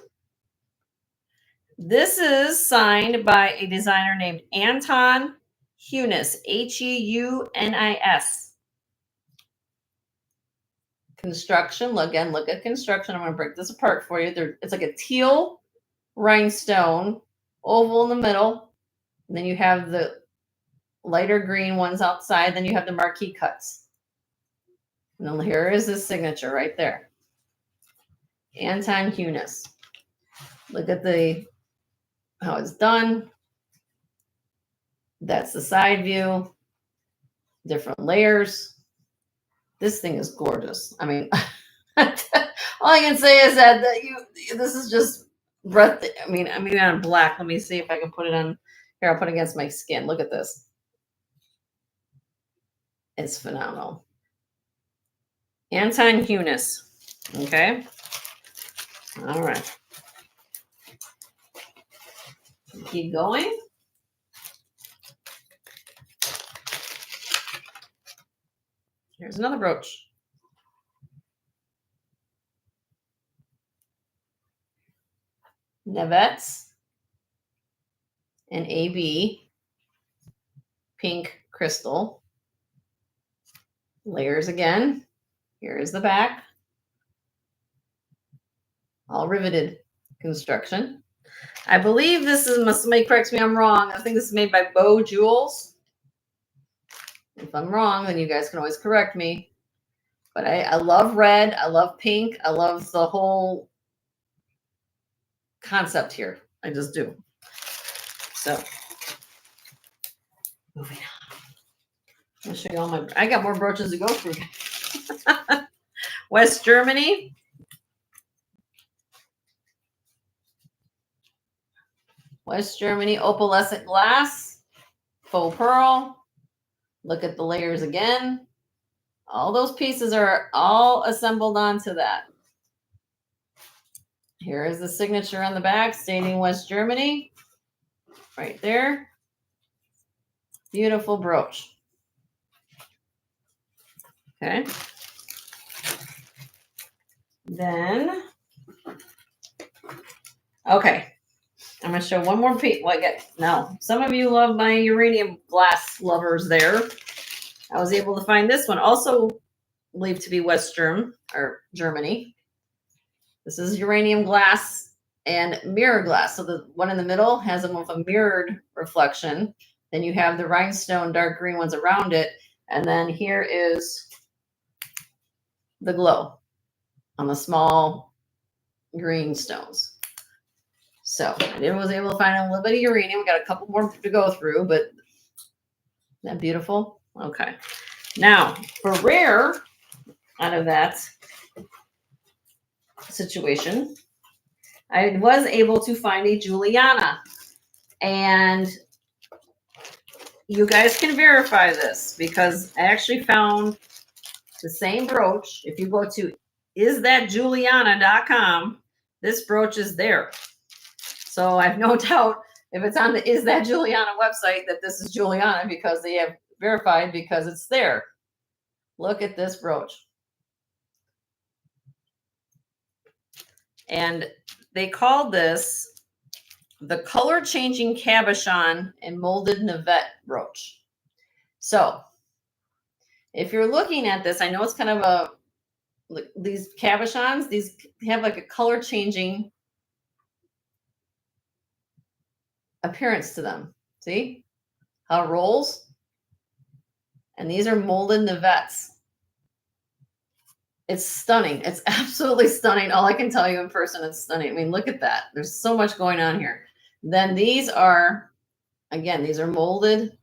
This is signed by a designer named Anton Heunis, Heunis. Construction. Again, look at construction. I'm going to break this apart for you. It's like a teal rhinestone, oval in the middle. And then you have the lighter green ones outside. Then you have the marquee cuts. And then here is his signature right there. Anton Heunis. Look at how it's done. That's the side view. Different layers. This thing is gorgeous. I mean, all I can say is that this is just breathtaking. I mean, on black. Let me see if I can put it on here. I'll put it against my skin. Look at this. It's phenomenal. Anton Heunis. Okay. All right. Keep going. Here's another brooch. Nevettes and AB pink crystal. Layers again. Here is the back. All riveted construction. I believe this is, somebody corrects me if I'm wrong. I think this is made by Bow Jewels. If I'm wrong, then you guys can always correct me. But I love red. I love pink. I love the whole concept here. I just do. So, moving on. I'll show you all I got more brooches to go through. West Germany. West Germany opalescent glass. Faux pearl. Look at the layers again. All those pieces are all assembled onto that. Here is the signature on the back stating West Germany. Right there. Beautiful brooch. Okay. Then, okay. I'm going to show one more piece. Now, some of you love my uranium glass lovers there. I was able to find this one, also believed to be West Germany. This is uranium glass and mirror glass. So the one in the middle has a mirrored reflection. Then you have the rhinestone dark green ones around it. And then here is the glow on the small green stones. So I was able to find a little bit of uranium. We got a couple more to go through, but isn't that beautiful? Okay. Now, for rare, out of that situation, I was able to find a Juliana. And you guys can verify this because I actually found the same brooch. If you go to isthatjuliana.com, this brooch is there. So I have no doubt if it's on the Is That Juliana website that this is Juliana because they have verified because it's there. Look at this brooch. And they called this the color changing cabochon and molded navette brooch. So if you're looking at this, I know it's kind of these cabochons, these have like a color changing appearance to them. See how it rolls? And these are molded Nevettes. It's stunning. It's absolutely stunning. All I can tell you in person, it's stunning. I mean, look at that. There's so much going on here. Then these are, again, these are molded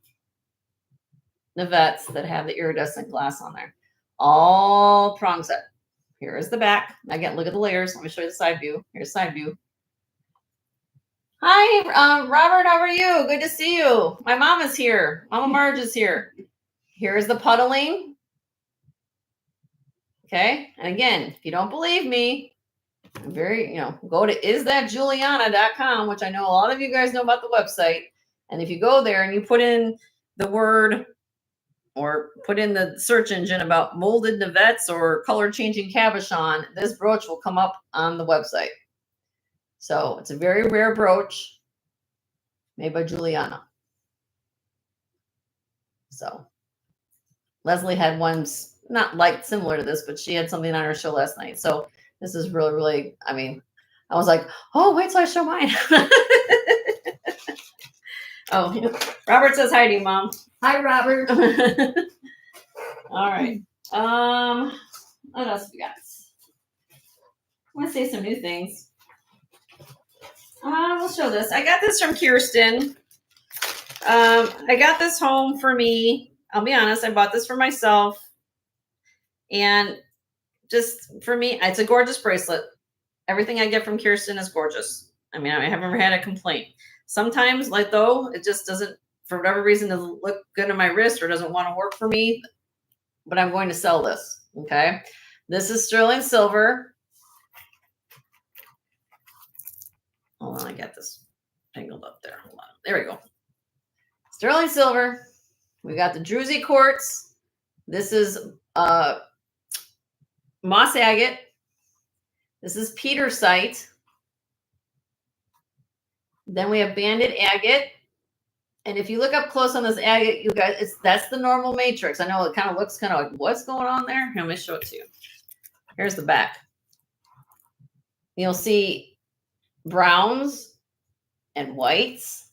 Nevettes that have the iridescent glass on there. All prong set. Here is the back. Again, look at the layers. Let me show you the side view. Here's side view. Hi, Robert. How are you? Good to see you. My mom is here. Mama Marge is here. Here's the puddling. Okay. And again, if you don't believe me, I'm very, go to isthatjuliana.com, which I know a lot of you guys know about the website. And if you go there and you put in the word or put in the search engine about molded Nevettes or color changing cabochon, this brooch will come up on the website. So it's a very rare brooch made by Juliana. So Leslie had ones not like similar to this, but she had something on her show last night. So this is really, really, I mean, I was like, oh, wait till I show mine. Oh, Robert says hi to you, Mom. Hi, Robert. All right. What else we got? I want to say some new things. We'll show this. I got this from Kirsten. I got this home for me. I'll be honest, I bought this for myself. And just for me, it's a gorgeous bracelet. Everything I get from Kirsten is gorgeous. I mean, I haven't ever had a complaint. Sometimes, like though, it just doesn't, for whatever reason, doesn't look good on my wrist or doesn't want to work for me. But I'm going to sell this. Okay. This is sterling silver. Hold on, I got this tangled up there. Hold on. There we go. Sterling silver. We got the Druzy quartz. This is moss agate. This is petersite. Then we have banded agate. And if you look up close on this agate, you guys, that's the normal matrix. I know it kind of looks kind of like, what's going on there? Here, let me show it to you. Here's the back. You'll see browns and whites.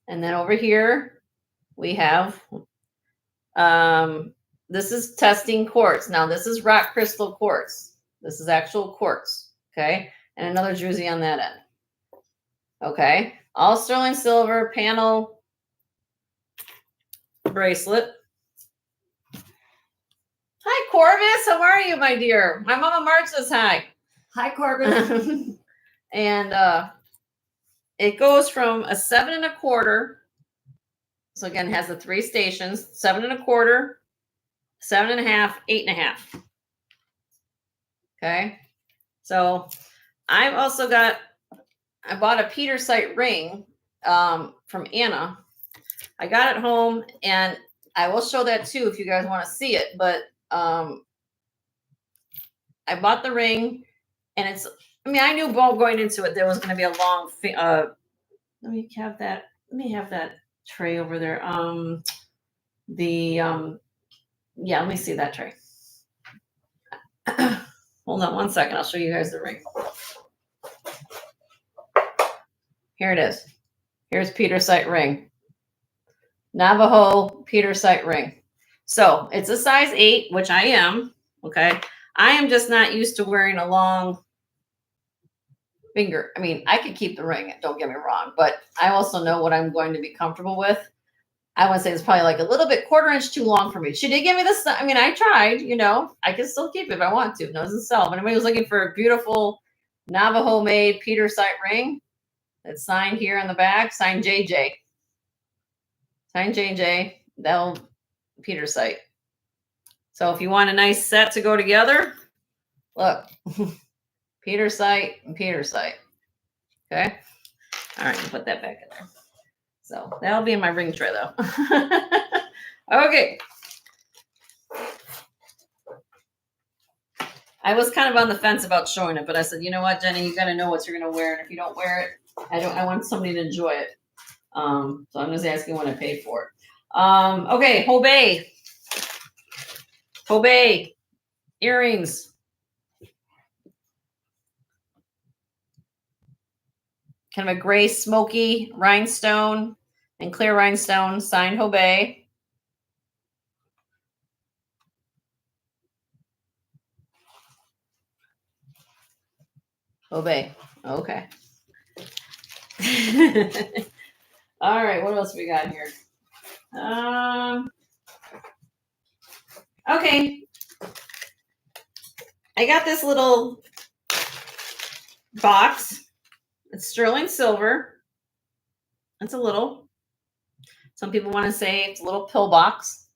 And then over here, we have, this is testing quartz. Now, this is rock crystal quartz. This is actual quartz, okay? And another druzy on that end. Okay, all sterling silver panel bracelet. Hi, Corvus. How are you, my dear? My Mama Marge says hi. Hi, Corbin. And it goes from a 7 1/4. So again, it has the 3 stations: 7 1/4, 7 1/2, 8 1/2. Okay, so I've also got. I bought a petersite ring from Anna. I got it home, and I will show that too if you guys want to see it. But I bought the ring, and it's. I mean, I knew going into it there was going to be a long. Let me have that. Let me have that tray over there. Yeah. Let me see that tray. Hold on 1 second. I'll show you guys the ring. Here it is. Here's petersite ring. Navajo petersite ring. So it's a size 8, which I am. Okay. I am just not used to wearing a long finger. I mean, I could keep the ring, don't get me wrong, but I also know what I'm going to be comfortable with. I want to say it's probably like a little bit 1/4 inch too long for me. She did give me this. I mean, I tried, I can still keep it if I want to. No, it doesn't sell. If anybody was looking for a beautiful Navajo made petersite ring, it's signed here on the back, signed JJ. Signed JJ, that'll petersite. So if you want a nice set to go together, look, petersite and petersite. Okay. All right, put that back in there. So that'll be in my ring tray though. Okay. I was kind of on the fence about showing it, but I said, you know what, Jenny, you got to know what you're going to wear. And if you don't wear it, I want somebody to enjoy it. So I'm just asking what I paid for it. Okay, Hobey earrings. Kind of a gray, smoky rhinestone and clear rhinestone, signed Hobey. Hobey. Okay. All right, what else we got here? Okay. I got this little box. It's sterling silver. It's a little. Some people want to say it's a little pill box.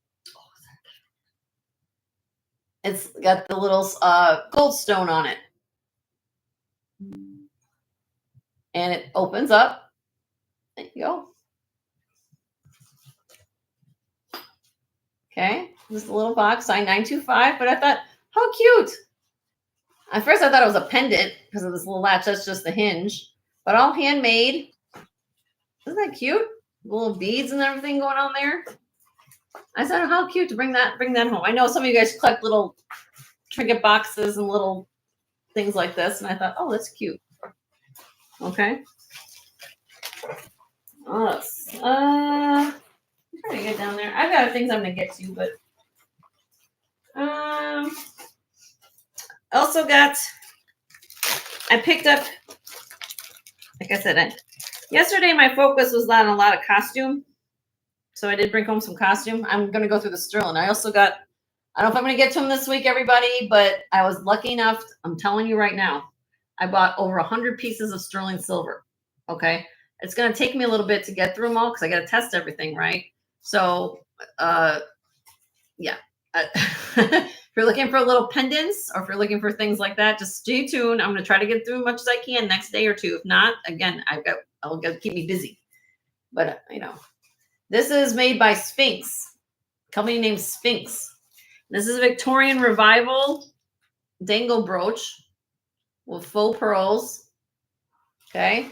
It's got the little gold stone on it. And it opens up. There you go. Okay. This little box, signed 925. But I thought, how cute. At first I thought it was a pendant because of this little latch. That's just the hinge. But all handmade. Isn't that cute? Little beads and everything going on there. I said, how cute to bring that home. I know some of you guys collect little trinket boxes and little things like this. And I thought, oh, that's cute. Okay. I'm trying to get down there. I've got things I'm gonna get to, but also got. I picked up. Like I said, yesterday my focus was on a lot of costume, so I did bring home some costume. I'm gonna go through the sterling. I also got. I don't know if I'm gonna get to them this week, everybody, but I was lucky enough. I'm telling you right now, I bought over 100 pieces of sterling silver. Okay. It's going to take me a little bit to get through them all because I got to test everything, right? So, yeah. If you're looking for little pendants or if you're looking for things like that, just stay tuned. I'm going to try to get through as much as I can next day or two. If not, again, I'll keep me busy. But, this is made by Sphinx, a company named Sphinx. This is a Victorian Revival dangle brooch with faux pearls. Okay.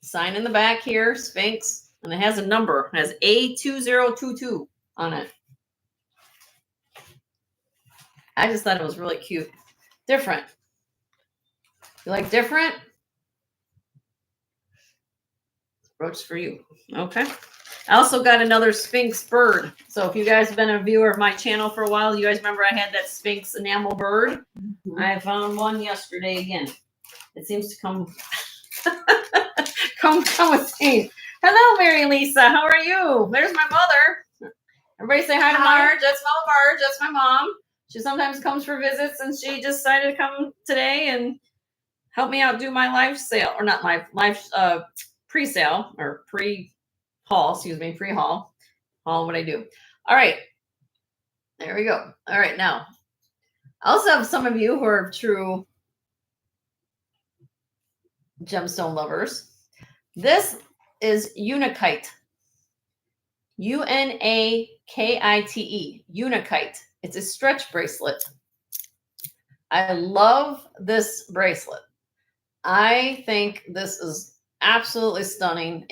Sign in the back here, Sphinx, and it has a number. It has A2022 on it. I just thought it was really cute. Different. You like different? Brooch for you. Okay. I also got another Sphinx bird. So if you guys have been a viewer of my channel for a while, you guys remember I had that Sphinx enamel bird. Mm-hmm. I found one yesterday again. It seems to come come with me. Hello, Mary Lisa. How are you? There's my mother. Everybody say hi to Marge. That's Mama Marge. That's my mom. She sometimes comes for visits, and she decided to come today and help me out do my live sale, or not live pre-sale or pre-haul. Excuse me, pre-haul. Haul. What I do. All right. There we go. All right. Now, I also have some of you who are true gemstone lovers. This is Unikite. Unikite. Unikite. It's a stretch bracelet. I love this bracelet. I think this is absolutely stunning.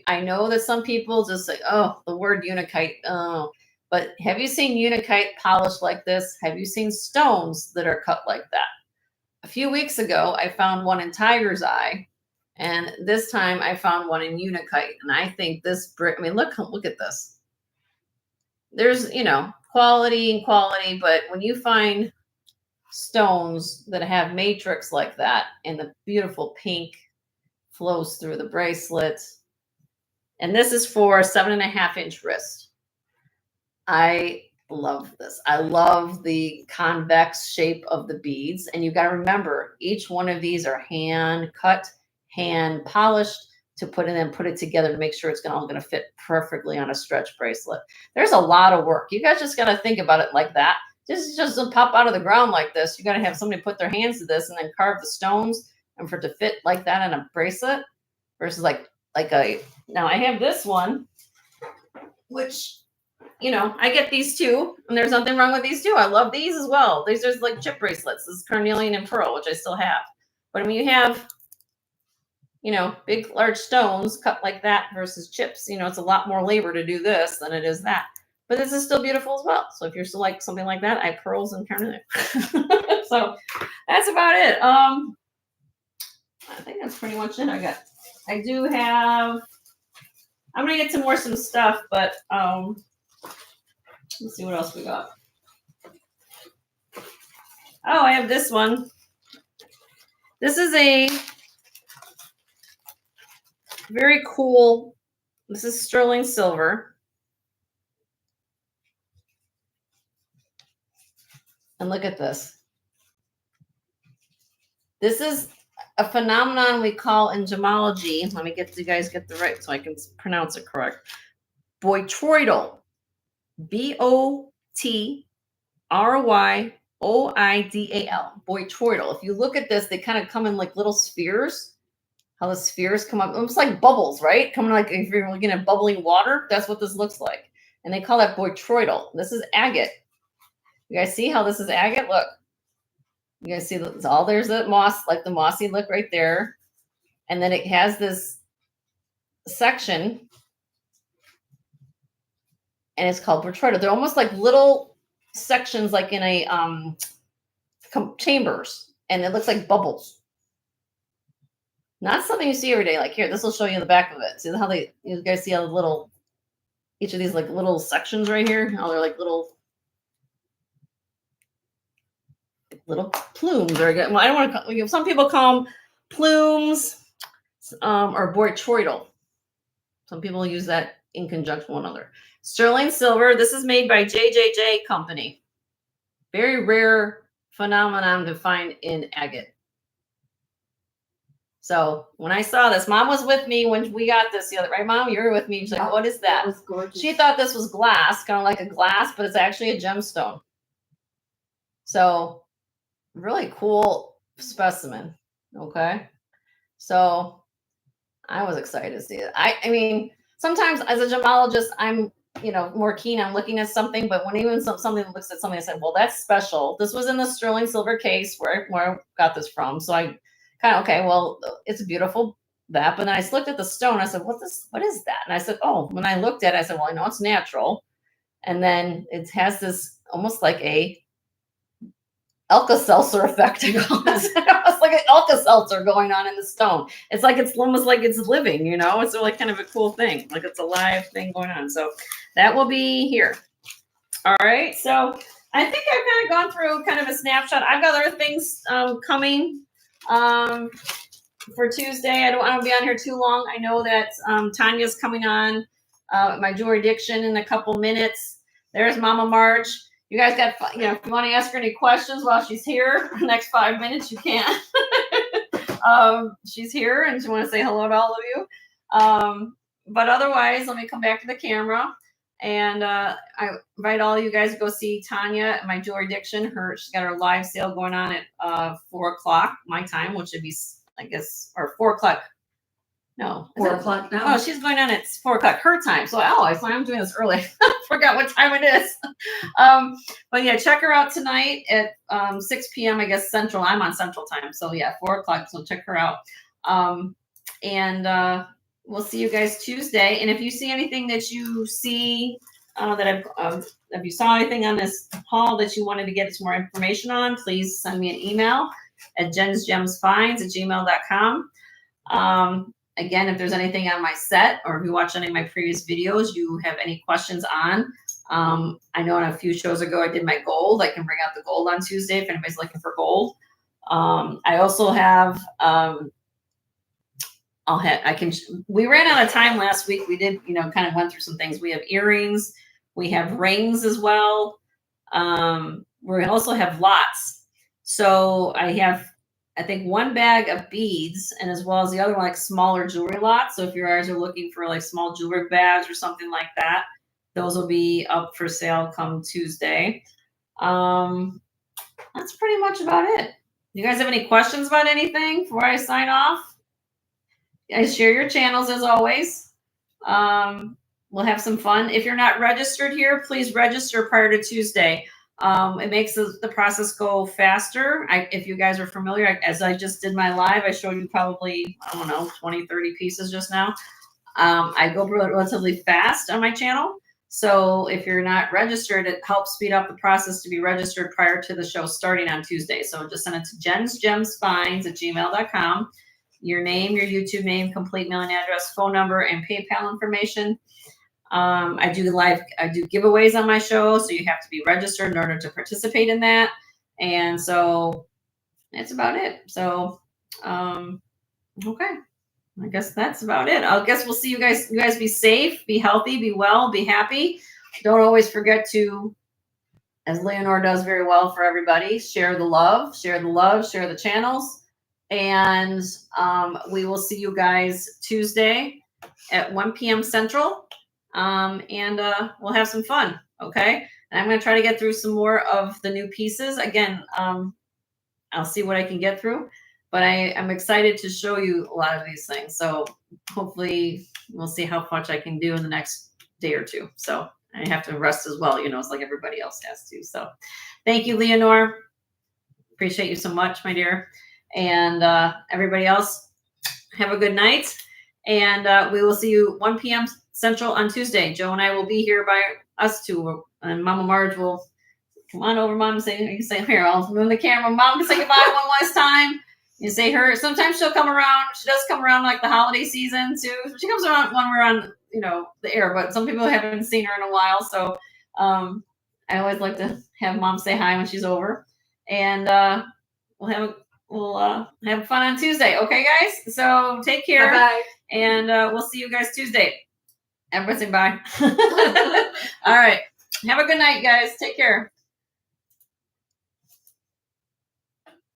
I know that some people just say, oh, the word Unikite. Oh, but have you seen Unikite polished like this? Have you seen stones that are cut like that? A few weeks ago, I found one in Tiger's Eye. And this time I found one in Unikite. And I think this, look at this. There's, quality, but when you find stones that have matrix like that and the beautiful pink flows through the bracelet, and this is for 7.5-inch wrist. I love this. I love the convex shape of the beads. And you got to remember, each one of these are hand cut, hand polished to put it together to make sure it's all going to fit perfectly on a stretch bracelet. There's a lot of work. You guys just got to think about it like that. This just doesn't pop out of the ground like this. You got to have somebody put their hands to this and then carve the stones and for it to fit like that in a bracelet versus now I have this one, which, I get these two, and there's nothing wrong with these two. I love these as well. These are like chip bracelets. This is carnelian and pearl, which I still have. But you have, big, large stones cut like that versus chips. It's a lot more labor to do this than it is that. But this is still beautiful as well. So if you're still like something like that, I pearls and turn it. So that's about it. I think that's pretty much it. I do have. I'm gonna get to some stuff, but let's see what else we got. Oh, I have this one. This is a very cool. This is sterling silver. And look at this. This is a phenomenon we call in gemology. Let me get you guys get the right so I can pronounce it correct. Botryoidal. Botryoidal. Botryoidal. If you look at this, they kind of come in like little spheres. How the spheres come up, almost like bubbles, right? Coming like if you're looking at bubbling water, that's what this looks like. And they call that botryoidal. This is agate. You guys see how this is agate? Look. You guys see that's all there's that moss, like the mossy look right there. And then it has this section. And it's called botryoidal. They're almost like little sections like in a chambers. And it looks like bubbles. Not something you see every day. Like here, this will show you the back of it. See how you guys see how the little, each of these like little sections right here, how they're like little plumes. Or well, I don't want to call, some people call them plumes or botryoidal. Some people use that in conjunction with one another. Sterling silver. This is made by JJJ Company. Very rare phenomenon to find in agate. So when I saw this, Mom was with me when we got this the other, right, Mom? You were with me. She's like, what is that? That was gorgeous. She thought this was glass, kind of like a glass, but it's actually a gemstone. So really cool specimen. Okay. So I was excited to see it. I mean, sometimes as a gemologist, I'm, more keen on looking at something, but when even somebody looks at something, I said, well, that's special. This was in the sterling silver case where I got this from. So I kind of, okay, well, it's beautiful, that. But then I just looked at the stone. I said, what is that? And I said, oh, when I looked at it, I said, well, I know it's natural. And then it has this almost like a Alka-Seltzer effect. It's like an Alka-Seltzer going on in the stone. It's almost like it's living, It's like kind of a cool thing. Like it's a live thing going on. So that will be here. All right. So I think I've kind of gone through kind of a snapshot. I've got other things coming for Tuesday. I don't want to be on here too long. I know that Tanya's coming on my jewelry addiction in a couple minutes. There's Mama Marge. You guys got, if you want to ask her any questions while she's here for the next 5 minutes, you can. She's here and she wants to say hello to all of you. But otherwise, let me come back to the camera. And I invite all you guys to go see Tanya at my jewelry addiction. She's got her live sale going on at 4 o'clock my time, which would be, I guess, or 4 o'clock. No, 4 o'clock now. Oh, she's going on at 4 o'clock her time. So I'm doing this early. Forgot what time it is. But yeah, check her out tonight at 6 p.m. I guess Central. I'm on Central time. So yeah, 4 o'clock. So check her out. And we'll see you guys Tuesday. And if you see anything that you see if you saw anything on this haul that you wanted to get some more information on, please send me an email at jensgemsfinds@gmail.com. Again, if there's anything on my set or if you watch any of my previous videos, you have any questions on, I know in a few shows ago I did my gold. I can bring out the gold on Tuesday if anybody's looking for gold. I also have, we ran out of time last week. We did, kind of went through some things. We have earrings, we have rings as well. We also have lots. So I have, I think, one bag of beads and as well as the other one, like smaller jewelry lots. So if you guys are looking for like small jewelry bags or something like that, those will be up for sale come Tuesday. That's pretty much about it. You guys have any questions about anything before I sign off? Guys, share your channels as always. We'll have some fun. If you're not registered here, please register prior to Tuesday. It makes the process go faster. If you guys are familiar, as I just did my live, I showed you probably, I don't know, 20, 30 pieces just now. I go relatively fast on my channel. So if you're not registered, it helps speed up the process to be registered prior to the show starting on Tuesday. So just send it to jensgemsfinds@gmail.com. Your name, your YouTube name, complete mailing address, phone number, and PayPal information. I do giveaways on my show, so you have to be registered in order to participate in that. And so that's about it. So, okay. I guess that's about it. I guess we'll see you guys. You guys be safe, be healthy, be well, be happy. Don't always forget to, as Leonore does very well for everybody, share the love, share the channels. And we will see you guys Tuesday at 1 p.m. Central. And we'll have some fun. Okay. And I'm going to try to get through some more of the new pieces. Again, I'll see what I can get through. But I'm excited to show you a lot of these things. So hopefully we'll see how much I can do in the next day or two. So I have to rest as well. It's like everybody else has to. So thank you, Leonore. Appreciate you so much, my dear. And everybody else, have a good night. And we will see you 1 p.m. Central on Tuesday. Joe and I will be here by us two. And Mama Marge will come on over, Mom. You can say, here, I'll move the camera. Mom can say goodbye one last time. You say her. Sometimes she'll come around. She does come around like the holiday season too. She comes around when we're on, the air. But some people haven't seen her in a while, so I always like to have Mom say hi when she's over, and we'll have fun on Tuesday. Okay, guys. So take care. Bye. And we'll see you guys Tuesday. Everybody say bye. All right. Have a good night, guys. Take care.